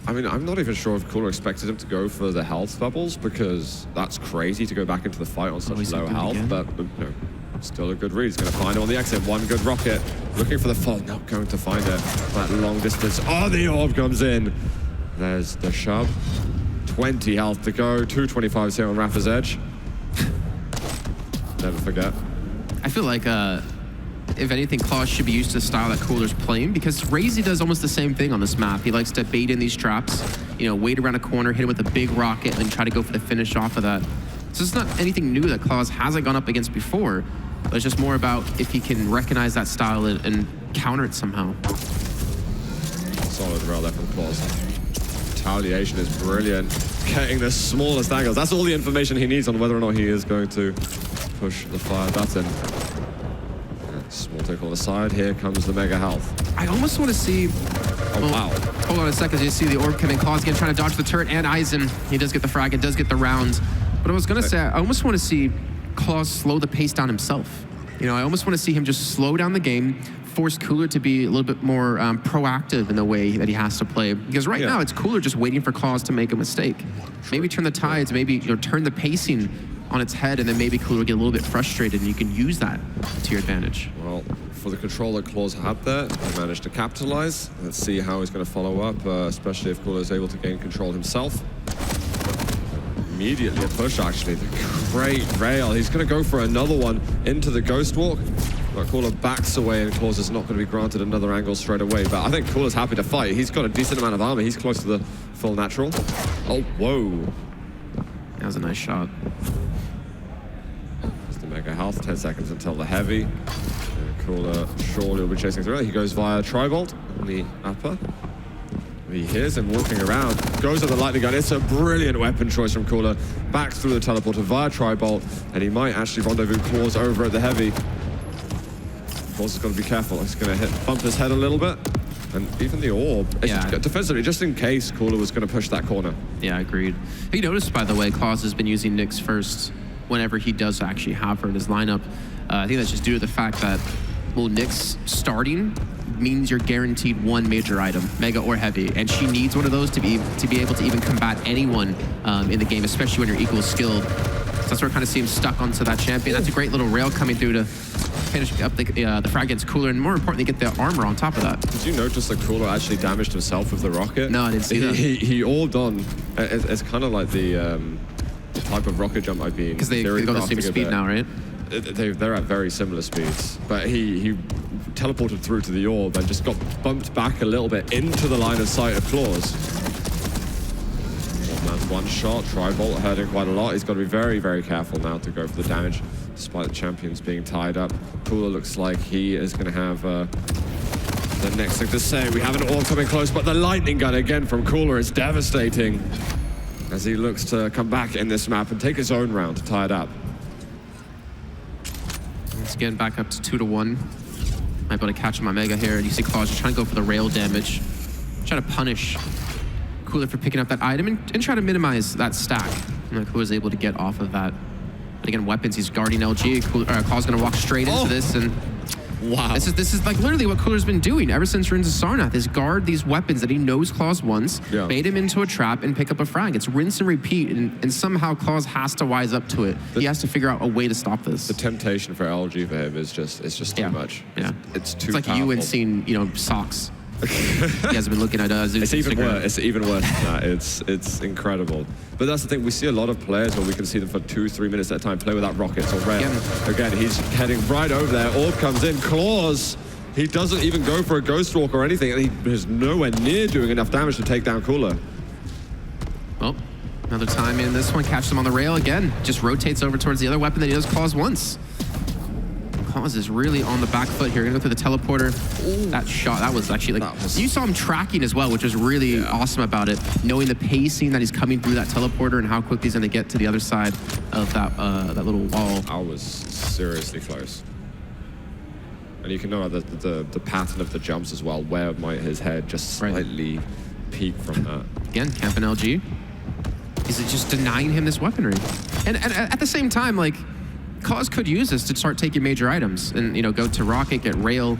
Speaker 2: I mean, I'm not even sure if Cooler expected him to go for the health bubbles, because that's crazy to go back into the fight on such low health, but you know, still a good read. He's going to find him on the exit. One good rocket. Looking for the fall. Not going to find it. That long distance. Oh, the orb comes in. There's the shove. 20 health to go. 225 here on Rafa's edge. Never forget.
Speaker 1: I feel like, if anything, Clawz should be used to the style that Cooler's playing, because Razy does almost the same thing on this map. He likes to bait in these traps, you know, wait around a corner, hit him with a big rocket, and try to go for the finish off of that. So it's not anything new that Clawz hasn't gone up against before, but it's just more about if he can recognize that style and counter it somehow.
Speaker 2: Solid rail there from Clawz. Retaliation is brilliant. Getting the smallest angles. That's all the information he needs on whether or not he is going to push the fire button. Small take on the side. Here comes the Mega Health.
Speaker 1: I almost want to see...
Speaker 2: Oh, wow.
Speaker 1: Hold on a second. You see the orb coming. Clawz again trying to dodge the turret and Eisen. He does get the frag and does get the round. But I was going to say, I almost want to see Clawz slow the pace down himself. You know, I almost want to see him just slow down the game, force Cooler to be a little bit more proactive in the way that he has to play. Because right now, it's Cooler just waiting for Clawz to make a mistake. Maybe turn the tides, maybe, you know, turn the pacing on its head, and then maybe Cooler will get a little bit frustrated, and you can use that to your advantage.
Speaker 2: Well, for the control that Clawz had there, he managed to capitalize. Let's see how he's going to follow up, especially if Cooler is able to gain control himself. Immediately a push, actually. The great rail. He's going to go for another one into the Ghost Walk. But Cooler backs away, and Clawz is not going to be granted another angle straight away. But I think Cooler's happy to fight. He's got a decent amount of armor. He's close to the full natural. Oh, whoa.
Speaker 1: That was a nice shot.
Speaker 2: There's the Mega Health. 10 seconds until the Heavy. Cooler surely will be chasing through it. He goes via Tribolt on the upper. He hears him walking around, goes at the lightning gun. It's a brilliant weapon choice from Cooler. Back through the teleporter via Tribolt, and he might actually rendezvous Clawz over at the Heavy. Clawz has got to be careful. He's going to bump his head a little bit. And even the orb, defensively, just in case Cooler was going to push that corner.
Speaker 1: Yeah, agreed. You noticed, by the way, Clawz has been using Nyx first whenever he does actually have her in his lineup. I think that's just due to the fact that, well, Nyx starting means you're guaranteed one major item, Mega or Heavy, and she needs one of those to be able to even combat anyone in the game, especially when you're equal skilled. So that's where I kind of see him stuck onto that champion. That's a great little rail coming through to finish up the frag against Cooler, and more importantly, get the armor on top of that.
Speaker 2: Did you notice that Cooler actually damaged himself with the rocket?
Speaker 1: No, I didn't see that.
Speaker 2: He orbed on. It's kind of like the type of rocket jump I've been.
Speaker 1: Because they go the same speed now, right?
Speaker 2: They're at very similar speeds, but he teleported through to the orb and just got bumped back a little bit into the line of sight of Clawz. Oh man, one shot. Tri-Bolt hurting quite a lot. He's got to be very, very careful now to go for the damage, despite the champions being tied up. Cooler looks like he is going to have the next thing to say. We have an orb coming close, but the lightning gun again from Cooler is devastating as he looks to come back in this map and take his own round to tie it up.
Speaker 1: It's getting back up to 2-1. Might be able to catch him on Mega here. And you see Clawz just trying to go for the rail damage. Trying to punish Cooler for picking up that item and try to minimize that stack. And Cooler's able to get off of that. But again, weapons, he's guarding LG. Clawz gonna walk straight into this, and wow. This is like literally what Cooler's been doing ever since Rinse of Sarnath, is guard these weapons that he knows Clawz wants, bait him into a trap, and pick up a frag. It's rinse and repeat, and somehow Clawz has to wise up to it. He has to figure out a way to stop this.
Speaker 2: The temptation for LG for him is just too much.
Speaker 1: Yeah.
Speaker 2: It's too
Speaker 1: like
Speaker 2: powerful.
Speaker 1: you and seeing, you know, socks. You guys have been looking at Zeus.
Speaker 2: It's even worse. It's even worse than that. It's incredible. But that's the thing. We see a lot of players where we can see them for 2-3 minutes at a time play without rockets or rail. Again, he's heading right over there. Orb comes in. Clawz, he doesn't even go for a Ghost Walk or anything. And he is nowhere near doing enough damage to take down Cooler.
Speaker 1: Well, another time in this one. Catches him on the rail again. Just rotates over towards the other weapon that he does Clawz once. Clawz is really on the back foot here. Gonna go through the teleporter. Ooh. That shot, that was actually like, you saw him tracking as well, which was really awesome about it. Knowing the pacing that he's coming through that teleporter and how quickly he's gonna get to the other side of that that little wall.
Speaker 2: I was seriously close. And you can know the pattern of the jumps as well. Where might his head just slightly peek from that? Again,
Speaker 1: camping LG. Is it just denying him this weaponry? And at the same time, like, Clawz could use this to start taking major items and, you know, go to Rocket, get Rail.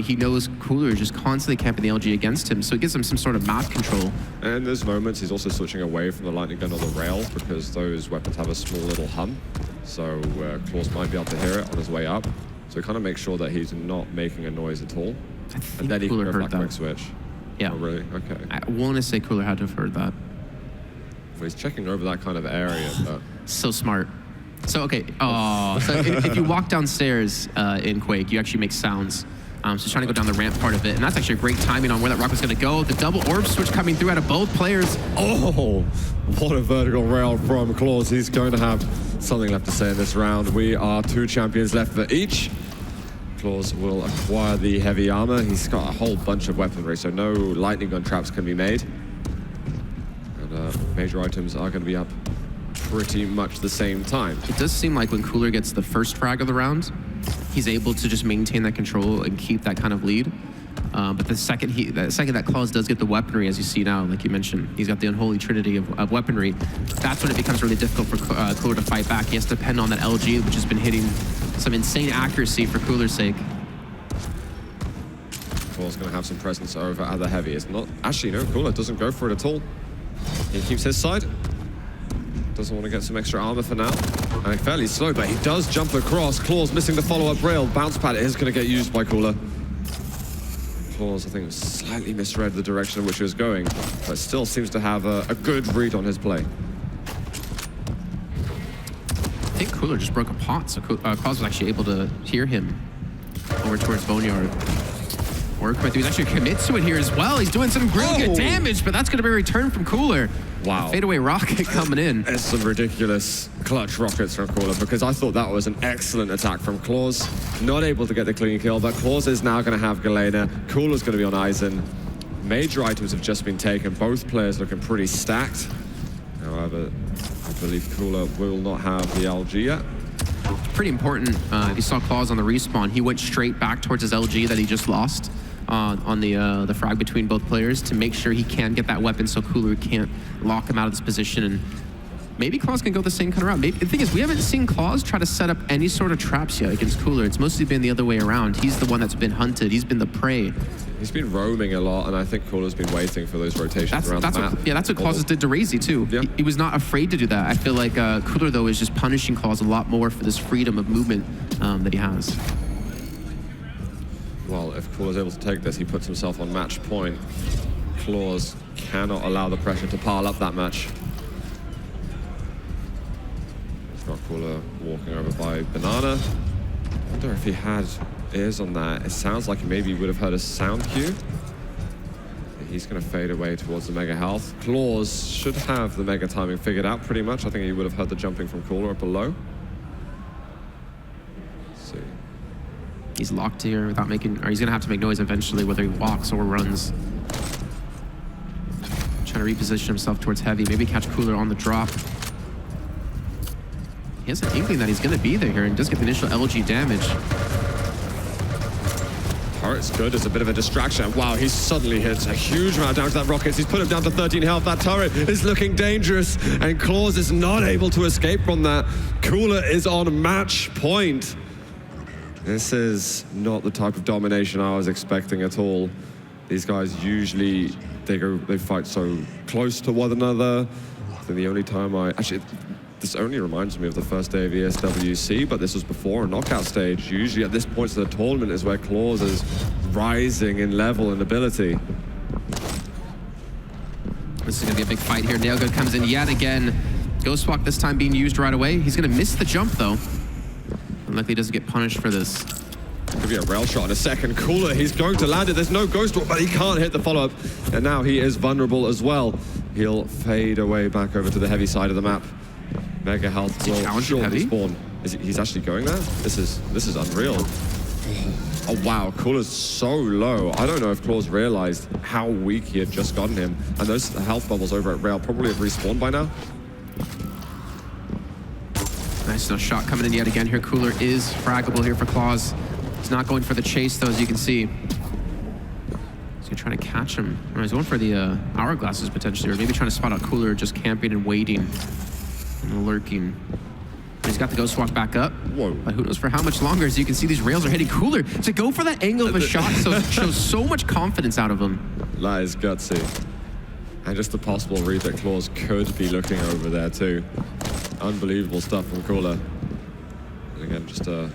Speaker 1: He knows Cooler is just constantly camping the LG against him, so it gives him some sort of map control.
Speaker 2: And in those moments, he's also switching away from the lightning gun or the Rail because those weapons have a small little hum. So Clawz might be able to hear it on his way up. So he kind of makes sure that he's not making a noise at all. And then he can go for that quick switch.
Speaker 1: Yeah.
Speaker 2: Oh, really? Okay.
Speaker 1: I want to say Cooler had to have heard that.
Speaker 2: Well, he's checking over that kind of area, but...
Speaker 1: So smart. So, okay, so if you walk downstairs in Quake, you actually make sounds. So he's trying to go down the ramp part of it, and that's actually a great timing on where that rocket's gonna go. The double orb switch coming through out of both players.
Speaker 2: Oh, what a vertical rail from Clawz. He's going to have something left to say in this round. We are 2 champions left for each. Clawz will acquire the heavy armor. He's got a whole bunch of weaponry, so no lightning gun traps can be made. And major items are gonna be up pretty much the same time.
Speaker 1: It does seem like when Cooler gets the first frag of the round, he's able to just maintain that control and keep that kind of lead. But the second that Clawz does get the weaponry, as you see now, like you mentioned, he's got the unholy trinity of weaponry. That's when it becomes really difficult for Cooler to fight back. He has to depend on that LG, which has been hitting some insane accuracy for Cooler's sake.
Speaker 2: Clawz going to have some presence over at the heavy. It's not actually, no, Cooler doesn't go for it at all. He keeps his side. Doesn't want to get some extra armor for now. And fairly slow, but he does jump across. Clawz missing the follow-up rail. Bounce pad is going to get used by Cooler. Clawz, I think, slightly misread the direction in which he was going, but still seems to have a good read on his play.
Speaker 1: I think Cooler just broke a pot, so Clawz was actually able to hear him over towards Boneyard. Work, but he's actually commits to it here as well. He's doing some really good damage, but that's going to be a return from Cooler.
Speaker 2: Wow.
Speaker 1: Fadeaway rocket coming in.
Speaker 2: There's some ridiculous clutch rockets from Cooler because I thought that was an excellent attack from Clawz. Not able to get the clean kill, but Clawz is now going to have Galena. Cooler's going to be on Eisen. Major items have just been taken. Both players looking pretty stacked. However, I believe Cooler will not have the LG yet.
Speaker 1: It's pretty important. If you saw Clawz on the respawn, he went straight back towards his LG that he just lost. On the frag between both players to make sure he can get that weapon so Cooler can't lock him out of this position. And maybe Clawz can go the same kind of route. Maybe, the thing is, we haven't seen Clawz try to set up any sort of traps yet against Cooler. It's mostly been the other way around. He's the one that's been hunted. He's been the prey.
Speaker 2: He's been roaming a lot, and I think Cooler's been waiting for those rotations around the map.
Speaker 1: Yeah, that's what Clawz did to Razy, too. Yeah. He was not afraid to do that. I feel like Cooler, though, is just punishing Clawz a lot more for this freedom of movement that he has.
Speaker 2: Well, if Cooler's able to take this, he puts himself on match point. Clawz cannot allow the pressure to pile up that much. Got Cooler walking over by Banana. I wonder if he had ears on that. It sounds like maybe he would have heard a sound cue. He's going to fade away towards the Mega Health. Clawz should have the Mega timing figured out pretty much. I think he would have heard the jumping from Cooler up below. Let's see.
Speaker 1: He's locked here without making, or he's going to have to make noise eventually, whether he walks or runs. Trying to reposition himself towards Heavy, maybe catch Cooler on the drop. He has an inkling that he's going to be there here and does get the initial LG damage.
Speaker 2: Turret's good, it's a bit of a distraction. Wow, he suddenly hits a huge amount of damage to that Rockets. He's put him down to 13 health. That turret is looking dangerous, and Clawz is not able to escape from that. Cooler is on match point. This is not the type of domination I was expecting at all. These guys usually, they fight so close to one another. I think the only time this only reminds me of the first day of ESWC, but this was before a knockout stage. Usually at this point of the tournament is where Clawz is rising in level and ability.
Speaker 1: This is gonna be a big fight here. Nailgun comes in yet again. Ghost Walk this time being used right away. He's gonna miss the jump though. Unlikely he doesn't get punished for this.
Speaker 2: Could be a rail shot in a second. Cooler, he's going to land it. There's no Ghost Walk, but he can't hit the follow-up. And now he is vulnerable as well. He'll fade away back over to the Heavy side of the map. Mega Health will shortly spawn. He's actually going there? This is unreal. Oh wow, Cooler's so low. I don't know if Clawz realized how weak he had just gotten him. And those health bubbles over at rail probably have respawned by now.
Speaker 1: Nice little shot coming in yet again here. Cooler is fraggable here for Clawz. He's not going for the chase though, as you can see. He's gonna try to catch him. Or he's going for the hourglasses potentially, or maybe trying to spot out Cooler just camping and waiting. And lurking. He's got the Ghost Walk back up.
Speaker 2: Whoa.
Speaker 1: But who knows for how much longer. As you can see, these rails are hitting Cooler. To go for that angle of a shot shows so much confidence out of him.
Speaker 2: That is gutsy. And just the possible read that Clawz could be looking over there too. Unbelievable stuff from Cooler. And again, just a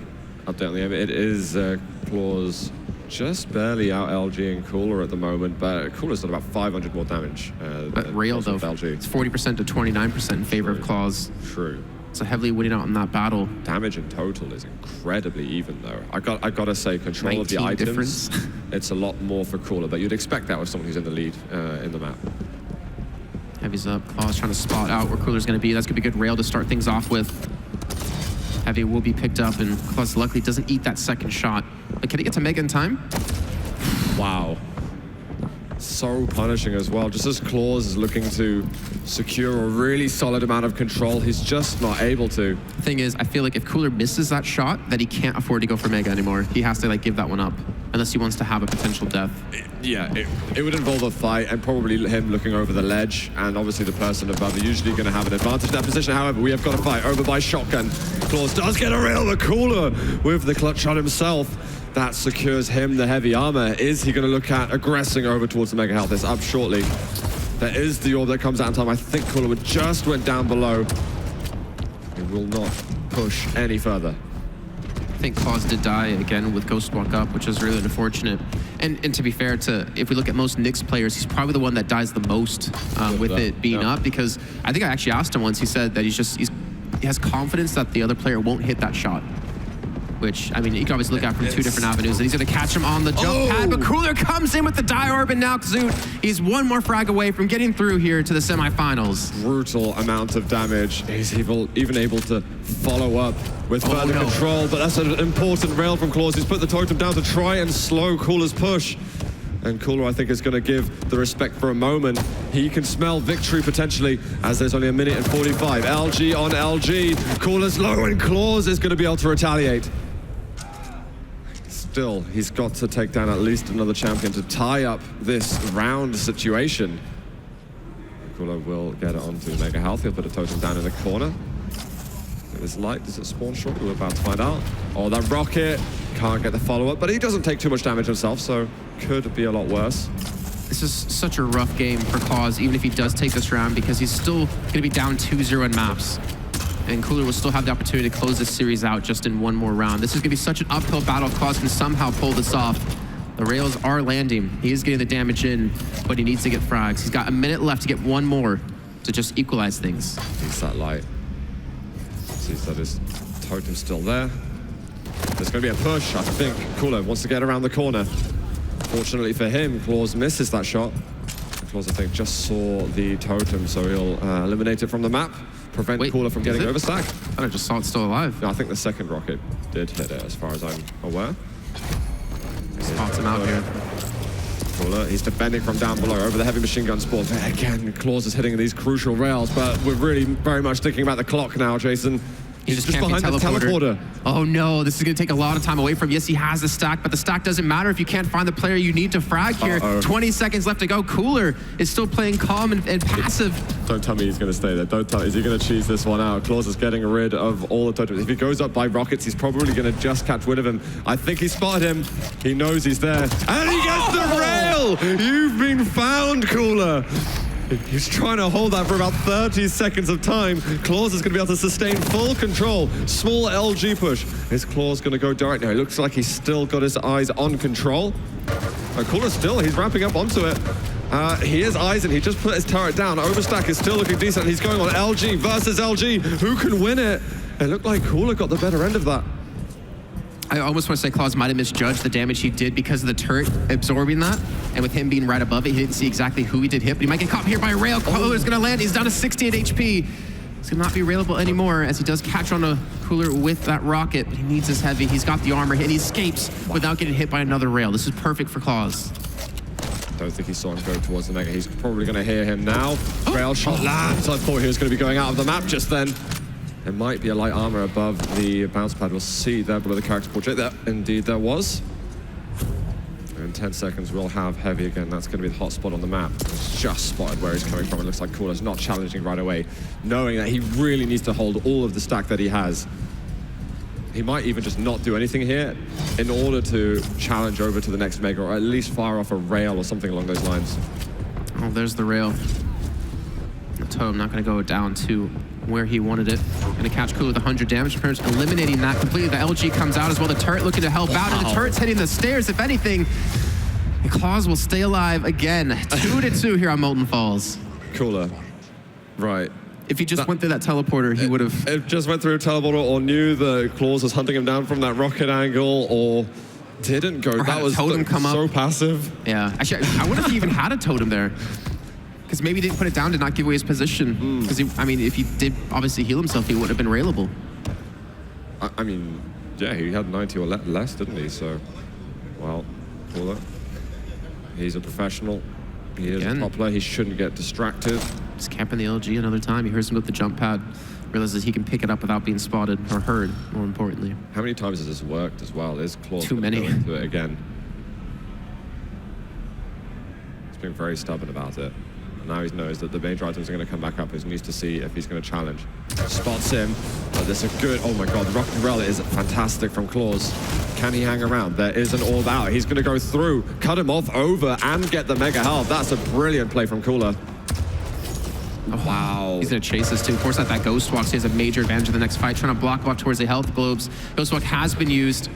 Speaker 2: update on the aim. It is Clawz just barely out LGing Cooler at the moment, but Cooler's done about 500 more damage.
Speaker 1: But rail though, it's 40% to 29% in favor of Clawz.
Speaker 2: True.
Speaker 1: So heavily winning out in that battle.
Speaker 2: Damage in total is incredibly even though. I gotta say, control of the items, it's a lot more for Cooler, but you'd expect that with someone who's in the lead in the map.
Speaker 1: Heavy's up, Clawz trying to spot out where Cooler's gonna be. That's gonna be a good rail to start things off with. Heavy will be picked up, and Clawz luckily doesn't eat that second shot. But can he get to Mega in time?
Speaker 2: Wow. So punishing as well. Just as Clawz is looking to secure a really solid amount of control, he's just not able to.
Speaker 1: Thing is, I feel like if Cooler misses that shot, that he can't afford to go for Mega anymore. He has to like give that one up, unless he wants to have a potential death.
Speaker 2: Yeah, it would involve a fight and probably him looking over the ledge, and obviously the person above are usually going to have an advantage in that position. However, we have got a fight over by shotgun. Clawz does get a rail, but Cooler with the clutch shot himself. That secures him the heavy armor. Is he going to look at aggressing over towards the Mega Health? It's up shortly. There is the orb that comes out in time. I think Cooler just went down below. He will not push any further.
Speaker 1: I think Clawz did die again with Ghost Walk up, which is really unfortunate. And to be fair, if we look at most Knicks players, he's probably the one that dies the most with it being up, because I think I actually asked him once, he said that he has confidence that the other player won't hit that shot. Which, I mean, you can always look at from two different avenues. And he's going to catch him on the jump pad, but Cooler comes in with the die orb, and now Zoot, he's one more frag away from getting through here to the semifinals.
Speaker 2: Brutal amount of damage. He's even able to follow up with further control, but that's an important rail from Clawz. He's put the totem down to try and slow Cooler's push. And Cooler, I think, is going to give the respect for a moment. He can smell victory potentially, as there's only 1 minute and 45. LG on LG. Cooler's low, and Clawz is going to be able to retaliate. Still, he's got to take down at least another champion to tie up this round situation. Cooler will get it onto Mega Health. He'll put a totem down in the corner. This light, does it spawn short? We're about to find out. Oh, that rocket can't get the follow-up, but he doesn't take too much damage himself, so could be a lot worse.
Speaker 1: This is such a rough game for Clawz, even if he does take this round, because he's still going to be down 2-0 in maps. And Cooler will still have the opportunity to close this series out just in one more round. This is going to be such an uphill battle if Clawz can somehow pull this off. The rails are landing. He is getting the damage in, but he needs to get frags. He's got 1 minute left to get one more to just equalize things.
Speaker 2: He's that light. Sees that his totem's still there. There's going to be a push, I think. Cooler wants to get around the corner. Fortunately for him, Clawz misses that shot. Clawz, I think, just saw the totem, so he'll eliminate it from the map, prevent Cooler from getting overstack.
Speaker 1: I just saw it still alive.
Speaker 2: No, I think the second rocket did hit it, as far as I'm aware.
Speaker 1: Spots him out here.
Speaker 2: Cooler, he's defending from down below over the heavy machine gun spawn. Again, Clawz is hitting these crucial rails, but we're really very much thinking about the clock now, Jason.
Speaker 1: He's just behind the teleporter. Oh no, this is going to take a lot of time away from him. Yes, he has the stack, but the stack doesn't matter if you can't find the player you need to frag here. 20 seconds left to go. Cooler is still playing calm and passive.
Speaker 2: Don't tell me he's going to stay there. Don't tell me. Is he going to cheese this one out? Clawz is getting rid of all the totems. If he goes up by rockets, he's probably going to just catch wind of him. I think he spotted him. He knows he's there. And he gets the rail! You've been found, Cooler. He's trying to hold that for about 30 seconds of time. Clawz is going to be able to sustain full control. Small LG push. Is Clawz going to go direct now? It looks like he's still got his eyes on control. Cooler still, he's ramping up onto it. He is eyes and he just put his turret down. Overstack is still looking decent. He's going on LG versus LG. Who can win it? It looked like Cooler got the better end of that.
Speaker 1: I almost want to say Clawz might have misjudged the damage he did because of the turret absorbing that. And with him being right above it, he didn't see exactly who he did hit, but he might get caught here by a rail. Cooler's going to land. He's down to 68 HP. He's going to not be railable anymore as he does catch on a Cooler with that rocket. But he needs his heavy. He's got the armor and he escapes without getting hit by another rail. This is perfect for Clawz.
Speaker 2: Don't think he saw him go towards the Mega. He's probably going to hear him now. Rail shot lands. I thought he was going to be going out of the map just then. There might be a light armor above the bounce pad. We'll see there below the character portrait. That indeed there was. In 10 seconds, we'll have heavy again. That's going to be the hot spot on the map. It's just spotted where he's coming from. It looks like Cooler's not challenging right away, knowing that he really needs to hold all of the stack that he has. He might even just not do anything here in order to challenge over to the next Mega, or at least fire off a rail or something along those lines.
Speaker 1: Oh, there's the rail. The totem not going to go down to where he wanted it. Going to catch Cooler with 100 damage. Eliminating that completely. The LG comes out as well. The turret looking to help out, and the turret's hitting the stairs, if anything. And Clawz will stay alive again. 2-2 here on Molten Falls.
Speaker 2: Cooler. Right.
Speaker 1: If he just went through that teleporter, he would have...
Speaker 2: It just went through a teleporter, or knew the Clawz was hunting him down from that rocket angle, or didn't go. That was so passive.
Speaker 1: Yeah. Actually, I wonder if he even had a totem there. Because maybe he didn't put it down to not give away his position. Because, I mean, if he did obviously heal himself, he would have been railable.
Speaker 2: I mean, yeah, he had 90 or less, didn't he? So, well, Cooler. He's a professional. He is a top player. He shouldn't get distracted.
Speaker 1: Just camping the LG another time. He hears him with the jump pad. Realizes he can pick it up without being spotted or heard, more importantly.
Speaker 2: How many times has this worked as well? Is Clawz
Speaker 1: too many
Speaker 2: go into it again? He's been very stubborn about it. Now he knows that the major items are going to come back up. He needs to see if he's going to challenge. Spots him. But there's a good... Oh my god, the rocket rail is fantastic from Clawz. Can he hang around? There is an orb out. He's going to go through, cut him off over, and get the mega health. That's a brilliant play from Cooler.
Speaker 1: Oh, wow. He's going to chase this too. Of course, that Ghost Walk, so he has a major advantage in the next fight. Trying to block off towards the health globes. Ghost Walk has been used.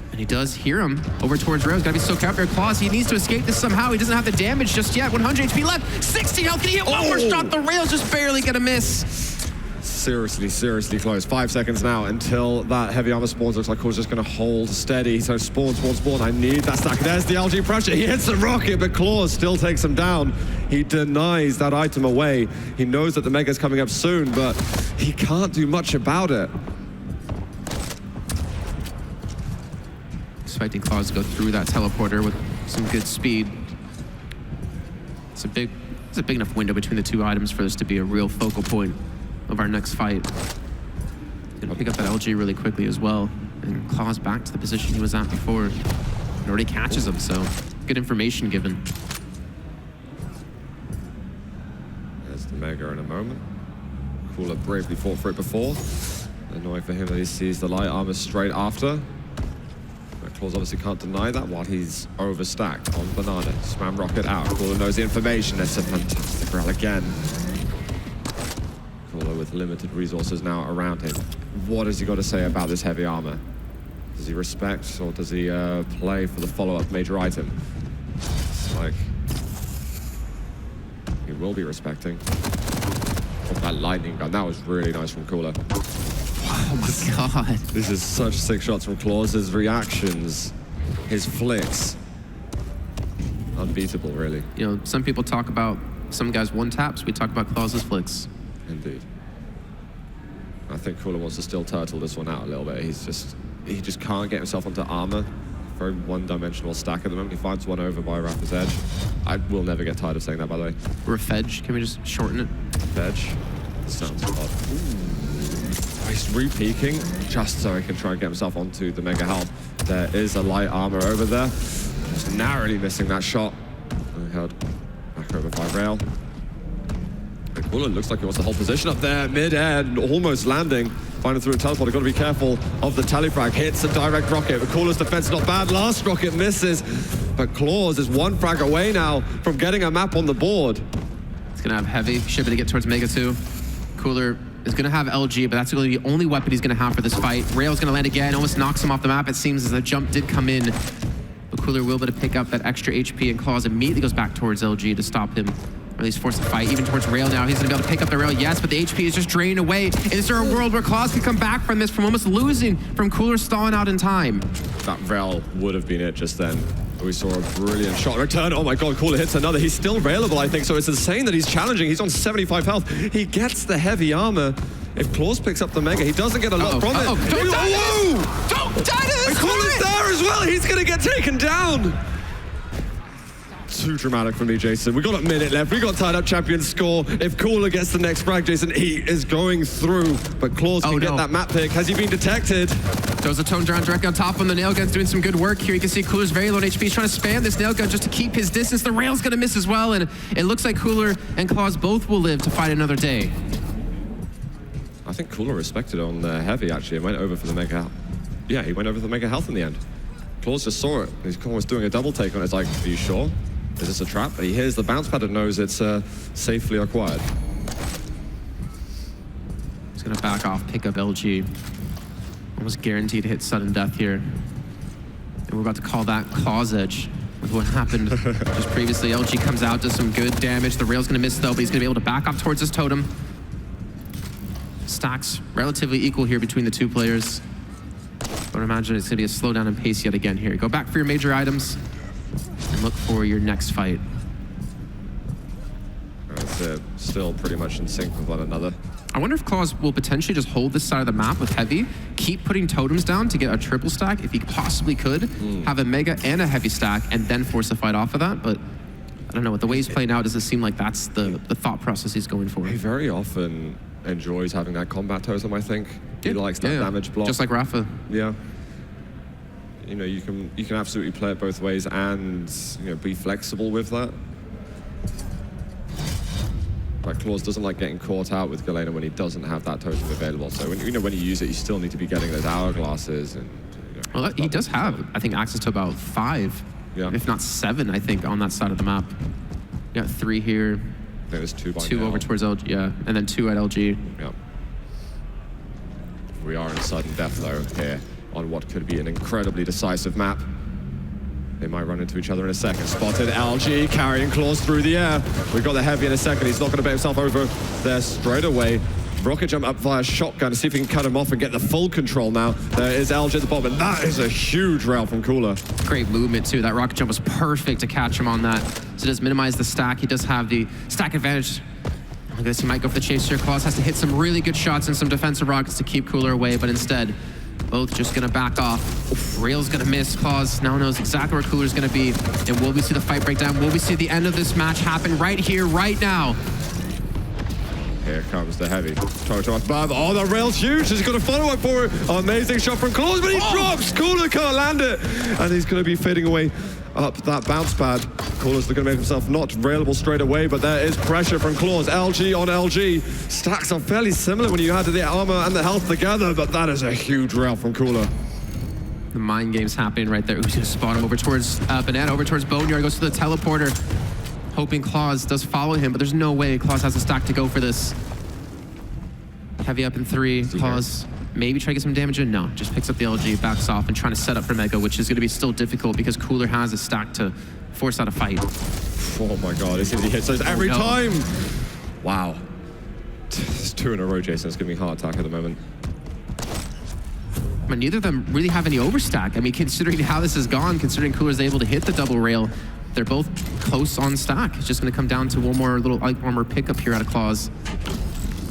Speaker 1: And he does hear him over towards rail. He's got to be so careful. Clawz, he needs to escape this somehow. He doesn't have the damage just yet. 100 HP left. 60 health. Can he hit one more shot? The rail's just barely going to miss.
Speaker 2: Seriously close. 5 seconds now until that heavy armor spawns. Looks like Clawz just going to hold steady. So spawn. I need that stack. There's the LG pressure. He hits the rocket, but Clawz still takes him down. He denies that item away. He knows that the Mega's coming up soon, but he can't do much about it.
Speaker 1: Expecting Clawz to go through that teleporter with some good speed. It's a big enough window between the two items for this to be a real focal point of our next fight. Gonna pick up that LG really quickly as well, and Clawz back to the position he was at before. And already catches him, so good information given.
Speaker 2: There's the Mega in a moment. Cooler bravely fought for it before. Annoying for him that he sees the light armor straight after. Clawz obviously can't deny that while he's overstacked on Banana. Spam rocket out. Cooler knows the information. It's a fantastic rail again. Cooler with limited resources now around him. What has he got to say about this heavy armor? Does he respect or does he play for the follow-up major item? It's like he will be respecting. Oh, that lightning gun. That was really nice from Cooler.
Speaker 1: Oh my god.
Speaker 2: This is such sick shots from Clawz. His reactions, his flicks. unbeatable, really.
Speaker 1: You know, some people talk about some guys one taps. We talk about Clawz's flicks.
Speaker 2: Indeed. I think Cooler wants to still turtle this one out a little bit. He just can't get himself onto armor. Very one-dimensional stack at the moment. He finds one over by Rapha's edge. I will never get tired of saying that, by the way.
Speaker 1: Refedge. Can we just shorten it?
Speaker 2: Fedge. Sounds odd. Ooh. He's re-peeking just so he can try and get himself onto the Mega Helm. There is a light armor over there. Just narrowly missing that shot. And held back over by Rail. Cooler looks like he wants to hold position up there, mid-air, almost landing. Finding through a teleport, got to be careful of the telefrag. Hits a direct rocket, but Cooler's defense not bad. Last rocket misses, but Clawz is one frag away now from getting a map on the board.
Speaker 1: It's gonna have heavy, should be to get towards Mega 2. Cooler is gonna have LG, but that's really the only weapon he's gonna have for this fight. Rail's gonna land again, almost knocks him off the map. It seems as the jump did come in, but Cooler will be able to pick up that extra HP, and Clawz immediately goes back towards LG to stop him. Or at least force the fight, even towards Rail now. He's gonna be able to pick up the Rail, yes, but the HP is just draining away. Is there a world where Clawz can come back from this, from almost losing, from Cooler stalling out in time?
Speaker 2: That Rail would have been it just then. We saw a brilliant shot return. Oh my God, Cooler hits another. He's still railable, I think, so it's insane that he's challenging. He's on 75 health. He gets the heavy armor. If Clawz picks up the Mega, he doesn't get a lot from it.
Speaker 1: Don't die to this! Don't die to this!
Speaker 2: And Cooler's there as well. He's gonna get taken down. Too dramatic for me, Jason. We got a minute left. We got tied up champion score. If Cooler gets the next frag, Jason, he is going through. But Clawz can get that map pick. Has he been detected?
Speaker 1: Throws a tone down directly on top of him. The nail gun's doing some good work here. You can see Cooler's very low on HP. He's trying to spam this nail gun just to keep his distance. The Rail's gonna miss as well, and it looks like Cooler and Clawz both will live to fight another day.
Speaker 2: I think Cooler respected on the heavy, actually, and went over for the Mega Health. Yeah, he went over for the Mega Health in the end. Clawz just saw it. He's almost doing a double take on it. It's like, are you sure? Is this a trap? But he hears the bounce pad and knows it's safely acquired.
Speaker 1: He's gonna back off, pick up LG. Almost guaranteed to hit sudden death here. And we're about to call that Clawz edge with what happened just previously. LG comes out, does some good damage. The Rail's gonna miss though, but he's gonna be able to back off towards his totem. Stacks relatively equal here between the two players. But I imagine it's gonna be a slowdown in pace yet again here. Go back for your major items and look for your next fight.
Speaker 2: That's it. Still pretty much in sync with one another.
Speaker 1: I wonder if Clawz will potentially just hold this side of the map with heavy, keep putting totems down to get a triple stack if he possibly could, have a Mega and a heavy stack, and then force a fight off of that. But I don't know, with the way he's playing out, does it seem like that's the thought process he's going for?
Speaker 2: He very often enjoys having that combat totem, I think. He likes that damage block.
Speaker 1: Just like Rafa.
Speaker 2: Yeah. You know, you can absolutely play it both ways and, you know, be flexible with that. But Clawz doesn't like getting caught out with Galena when he doesn't have that totem available. So when you use it, you still need to be getting those hourglasses and. You know,
Speaker 1: well, he does have, I think, access to about 5, if not 7, I think, on that side of the map. You got 3 here.
Speaker 2: I think there's 2 by
Speaker 1: 2
Speaker 2: now.
Speaker 1: over towards LG, yeah, and then 2 at LG.
Speaker 2: Yep. We are in sudden death though here on what could be an incredibly decisive map. They might run into each other in a second. Spotted LG carrying Clawz through the air. We've got the heavy in a second. He's not going to bet himself over there straight away. Rocket jump up via shotgun to see if he can cut him off and get the full control now. There is LG at the bottom, and that is a huge rail from Cooler.
Speaker 1: Great movement too. That rocket jump was perfect to catch him on that. So it does minimize the stack. He does have the stack advantage. I guess he might go for the chase here. Clawz has to hit some really good shots and some defensive rockets to keep Cooler away, but instead, both just gonna back off. Oof, Rail's gonna miss. Clawz now knows exactly where Cooler's gonna be. And will we see the fight break down? Will we see the end of this match happen right here, right now?
Speaker 2: Here comes the heavy. Toto above. Oh, the Rail's huge. He's got a follow-up for it. Amazing shot from Clawz, but he drops. Cooler can't land it. And he's gonna be fading away up that bounce pad. Cooler's going to make himself not railable straight away, but there is pressure from Clawz. LG on LG. Stacks are fairly similar when you add the armor and the health together, but that is a huge rail from Cooler.
Speaker 1: The mind game's happening right there. Who's going to spot him over towards Banana, over towards Boneyard, goes to the teleporter, hoping Clawz does follow him, but there's no way Clawz has a stack to go for this. Heavy up in 3. Clawz maybe try to get some damage in. No, just picks up the LG, backs off, and trying to set up for Mega, which is going to be still difficult because Cooler has a stack to force out a fight.
Speaker 2: Oh my God, it seems he hits those every time. Wow. There's 2 in a row, Jason. It's giving me a heart attack at the moment.
Speaker 1: But neither of them really have any overstack. I mean, considering how this has gone, considering Cooler's able to hit the double rail, They're both close on stack. It's just going to come down to one more little Ike Armor pickup here out of Clawz.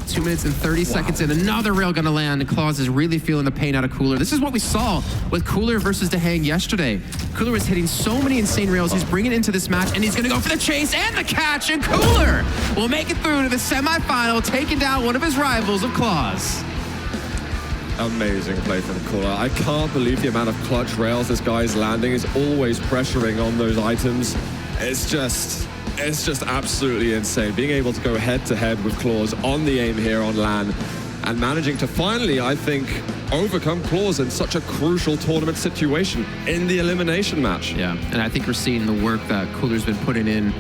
Speaker 1: 2 minutes and 30 seconds in. Another rail going to land. And Clawz is really feeling the pain out of Cooler. This is what we saw with Cooler versus DeHang yesterday. Cooler was hitting so many insane rails. He's bringing it into this match, and he's going to go for the chase and the catch. And Cooler will make it through to the semifinal, taking down one of his rivals of Clawz.
Speaker 2: Amazing play from Cooler. I can't believe the amount of clutch rails this guy is landing. He's always pressuring on those items. It's just absolutely insane. Being able to go head-to-head with Clawz on the aim here on LAN and managing to finally, I think, overcome Clawz in such a crucial tournament situation in the elimination match.
Speaker 1: Yeah, and I think we're seeing the work that Cooler's been putting in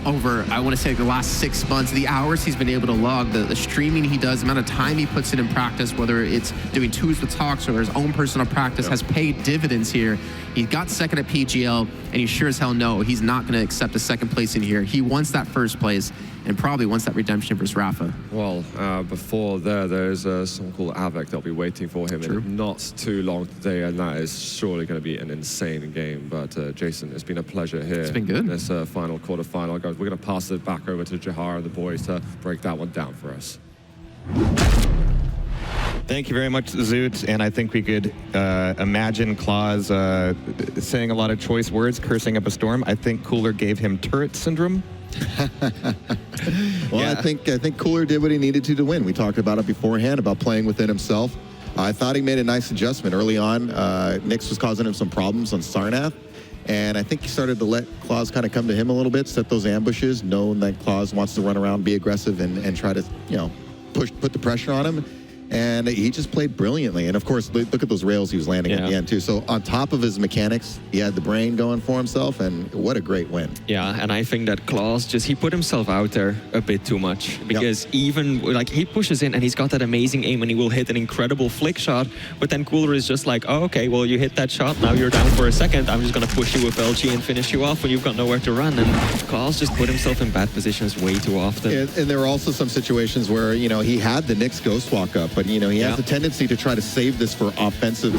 Speaker 1: over, I want to say, the last 6 months, the hours he's been able to log, the streaming he does, the amount of time he puts in practice, whether it's doing twos with talks or his own personal practice, has paid dividends here. He got second at PGL, and he sure as hell know he's not going to accept a second place in here. He wants that first place, and probably wants that redemption versus Rafa.
Speaker 2: Well, before there's someone called Avec that'll be waiting for him in not too long today, and that is surely going to be an insane game. But Jason, it's been a pleasure here. It's
Speaker 1: been good.
Speaker 2: This final quarterfinal, guys. We're going to pass it back over to Jahar and the boys to break that one down for us.
Speaker 3: Thank you very much, Zoot. And I think we could imagine Clawz saying a lot of choice words, cursing up a storm. I think Cooler gave him turret syndrome.
Speaker 4: Well, I think Cooler did what he needed to win. We talked about it beforehand, about playing within himself. I thought he made a nice adjustment early on. Nyx was causing him some problems on Sarnath, and I think he started to let Clawz kind of come to him a little bit, set those ambushes, knowing that Clawz wants to run around, be aggressive, and try to, you know, put the pressure on him. And he just played brilliantly. And of course, look at those rails he was landing at the end too. So on top of his mechanics, he had the brain going for himself, and what a great win.
Speaker 5: Yeah, and I think that Clawz he put himself out there a bit too much, because even like he pushes in and he's got that amazing aim and he will hit an incredible flick shot, but then Cooler is just like, oh, okay, well, you hit that shot, now you're down for a second, I'm just gonna push you with LG and finish you off when you've got nowhere to run. And Clawz just put himself in bad positions way too often.
Speaker 4: And there were also some situations where, you know, he had the Nyx Ghost Walk up, but, you know, he has a tendency to try to save this for offensive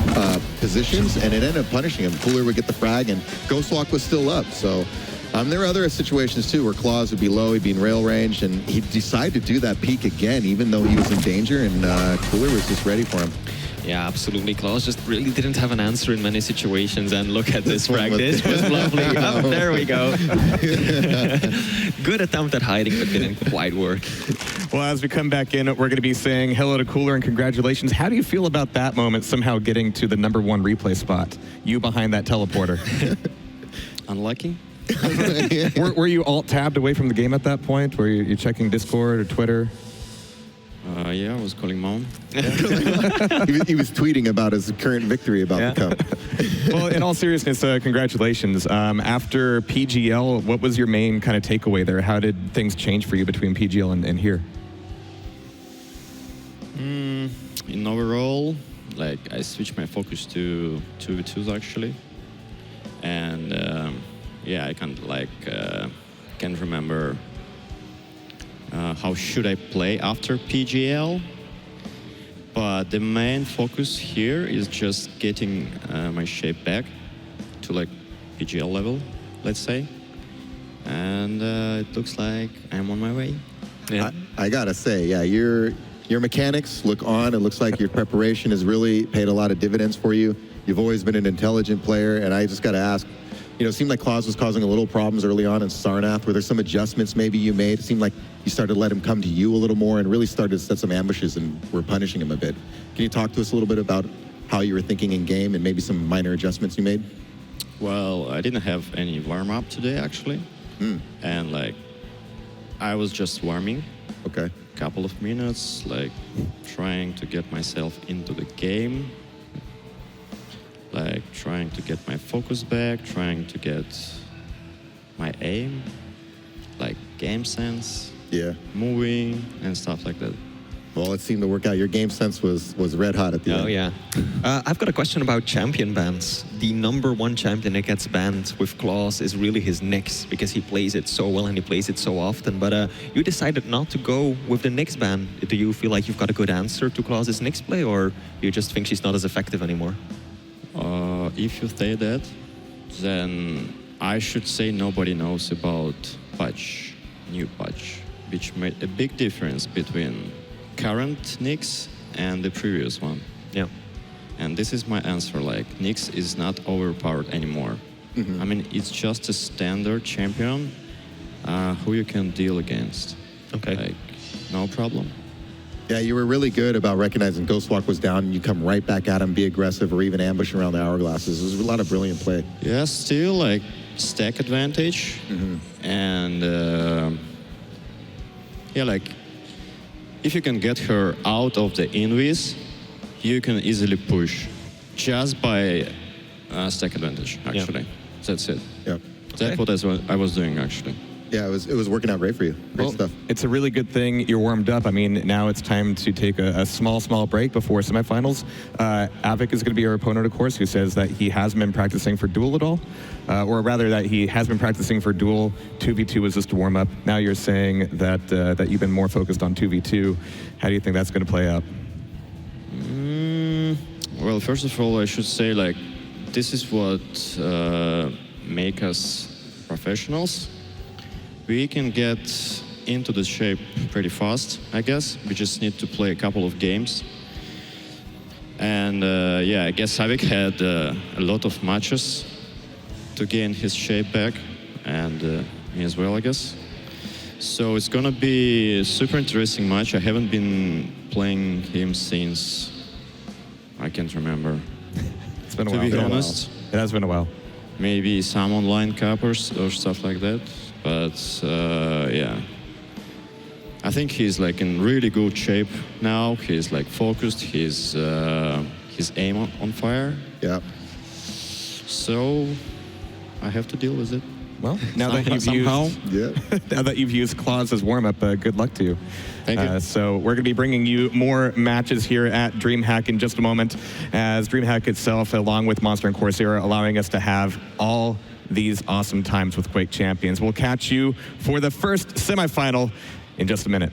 Speaker 4: positions, and it ended up punishing him. Cooler would get the frag, and Ghost Walk was still up. So there were other situations, too, where Clawz would be low, he'd be in rail range, and he'd decide to do that peek again, even though he was in danger, and Cooler was just ready for him.
Speaker 5: Yeah, absolutely. Clawz just really didn't have an answer in many situations, and look at this frag. This was lovely. Oh, there we go. Good attempt at hiding, but didn't quite work.
Speaker 3: Well, as we come back in, we're going to be saying hello to Cooler and congratulations. How do you feel about that moment, somehow getting to the #1 replay spot? You behind that teleporter.
Speaker 5: Unlucky?
Speaker 3: Were you alt-tabbed away from the game at that point? Were you checking Discord or Twitter?
Speaker 5: Yeah, I was calling Mom.
Speaker 4: he was tweeting about his current victory about the cup.
Speaker 3: Well, in all seriousness, congratulations. After PGL, what was your main kind of takeaway there? How did things change for you between PGL and here?
Speaker 6: In overall, like, I switched my focus to 2v2s actually. And yeah, I can't remember how should I play after PGL, but the main focus here is just getting my shape back to like PGL level, let's say, and it looks like I'm on my way.
Speaker 4: Yeah, I gotta say, yeah, your mechanics look on. It looks like your preparation has really paid a lot of dividends for you. You've always been an intelligent player, and I just gotta ask, you know, it seemed like Clawz was causing a little problems early on in Sarnath. Were there some adjustments maybe you made? It seemed like you started to let him come to you a little more and really started to set some ambushes and were punishing him a bit. Can you talk to us a little bit about how you were thinking in game and maybe some minor adjustments you made?
Speaker 6: Well, I didn't have any warm-up today, actually. And, like, I was just warming.
Speaker 4: Okay.
Speaker 6: A couple of minutes, like, trying to get myself into the game. Like, trying to get my focus back, trying to get my aim, like game sense, moving, and stuff like that.
Speaker 4: Well, it seemed to work out. Your game sense was red hot at the end.
Speaker 5: Oh, yeah. I've got a question about champion bans. The #1 champion that gets banned with Clawz is really his Nyx, because he plays it so well and he plays it so often. But you decided not to go with the Nyx ban. Do you feel like you've got a good answer to Clawz's Nyx play, or you just think she's not as effective anymore?
Speaker 6: If you say that, then I should say nobody knows about new patch, which made a big difference between current Nyx and the previous one.
Speaker 5: Yeah.
Speaker 6: And this is my answer, like, Nyx is not overpowered anymore. I mean, it's just a standard champion who you can deal against.
Speaker 5: Okay.
Speaker 6: Like, no problem.
Speaker 4: Yeah, you were really good about recognizing Ghostwalk was down and you come right back at him, be aggressive, or even ambush around the hourglasses. There's a lot of brilliant play.
Speaker 6: Yeah, still, like, stack advantage. And, yeah, like, if you can get her out of the invis, you can easily push just by stack advantage, actually. That's it.
Speaker 4: Yeah.
Speaker 6: That's what I was doing, actually.
Speaker 4: Yeah, it was working out great for you. Great stuff.
Speaker 3: It's a really good thing you're warmed up. I mean, now it's time to take a small break before semifinals. Avik is going to be our opponent, of course, who says that he hasn't been practicing for DUEL at all, or rather that he has been practicing for DUEL. 2v2 was just a warm up. Now you're saying that that you've been more focused on 2v2. How do you think that's going to play out?
Speaker 6: Well, first of all, I should say, like, this is what make us professionals. We can get into the shape pretty fast, I guess. We just need to play a couple of games. And yeah, I guess Avik had a lot of matches to gain his shape back, and me as well, I guess. So it's gonna be a super interesting match. I haven't been playing him since I can't remember.
Speaker 3: It's been a while.
Speaker 6: To be honest.
Speaker 3: It has been a while.
Speaker 6: Maybe some online cuppers or stuff like that. But yeah, I think he's like in really good shape now. He's like focused. His aim on fire.
Speaker 4: Yeah.
Speaker 6: So I have to deal with it.
Speaker 3: Well, now that you've now that you've used Clawz as warm-up, good luck to you.
Speaker 6: Thank you.
Speaker 3: So we're going to be bringing you more matches here at Dreamhack in just a moment, as Dreamhack itself, along with Monster and Corsair, allowing us to have all these awesome times with Quake champions. We'll catch you for the first semifinal in just a minute.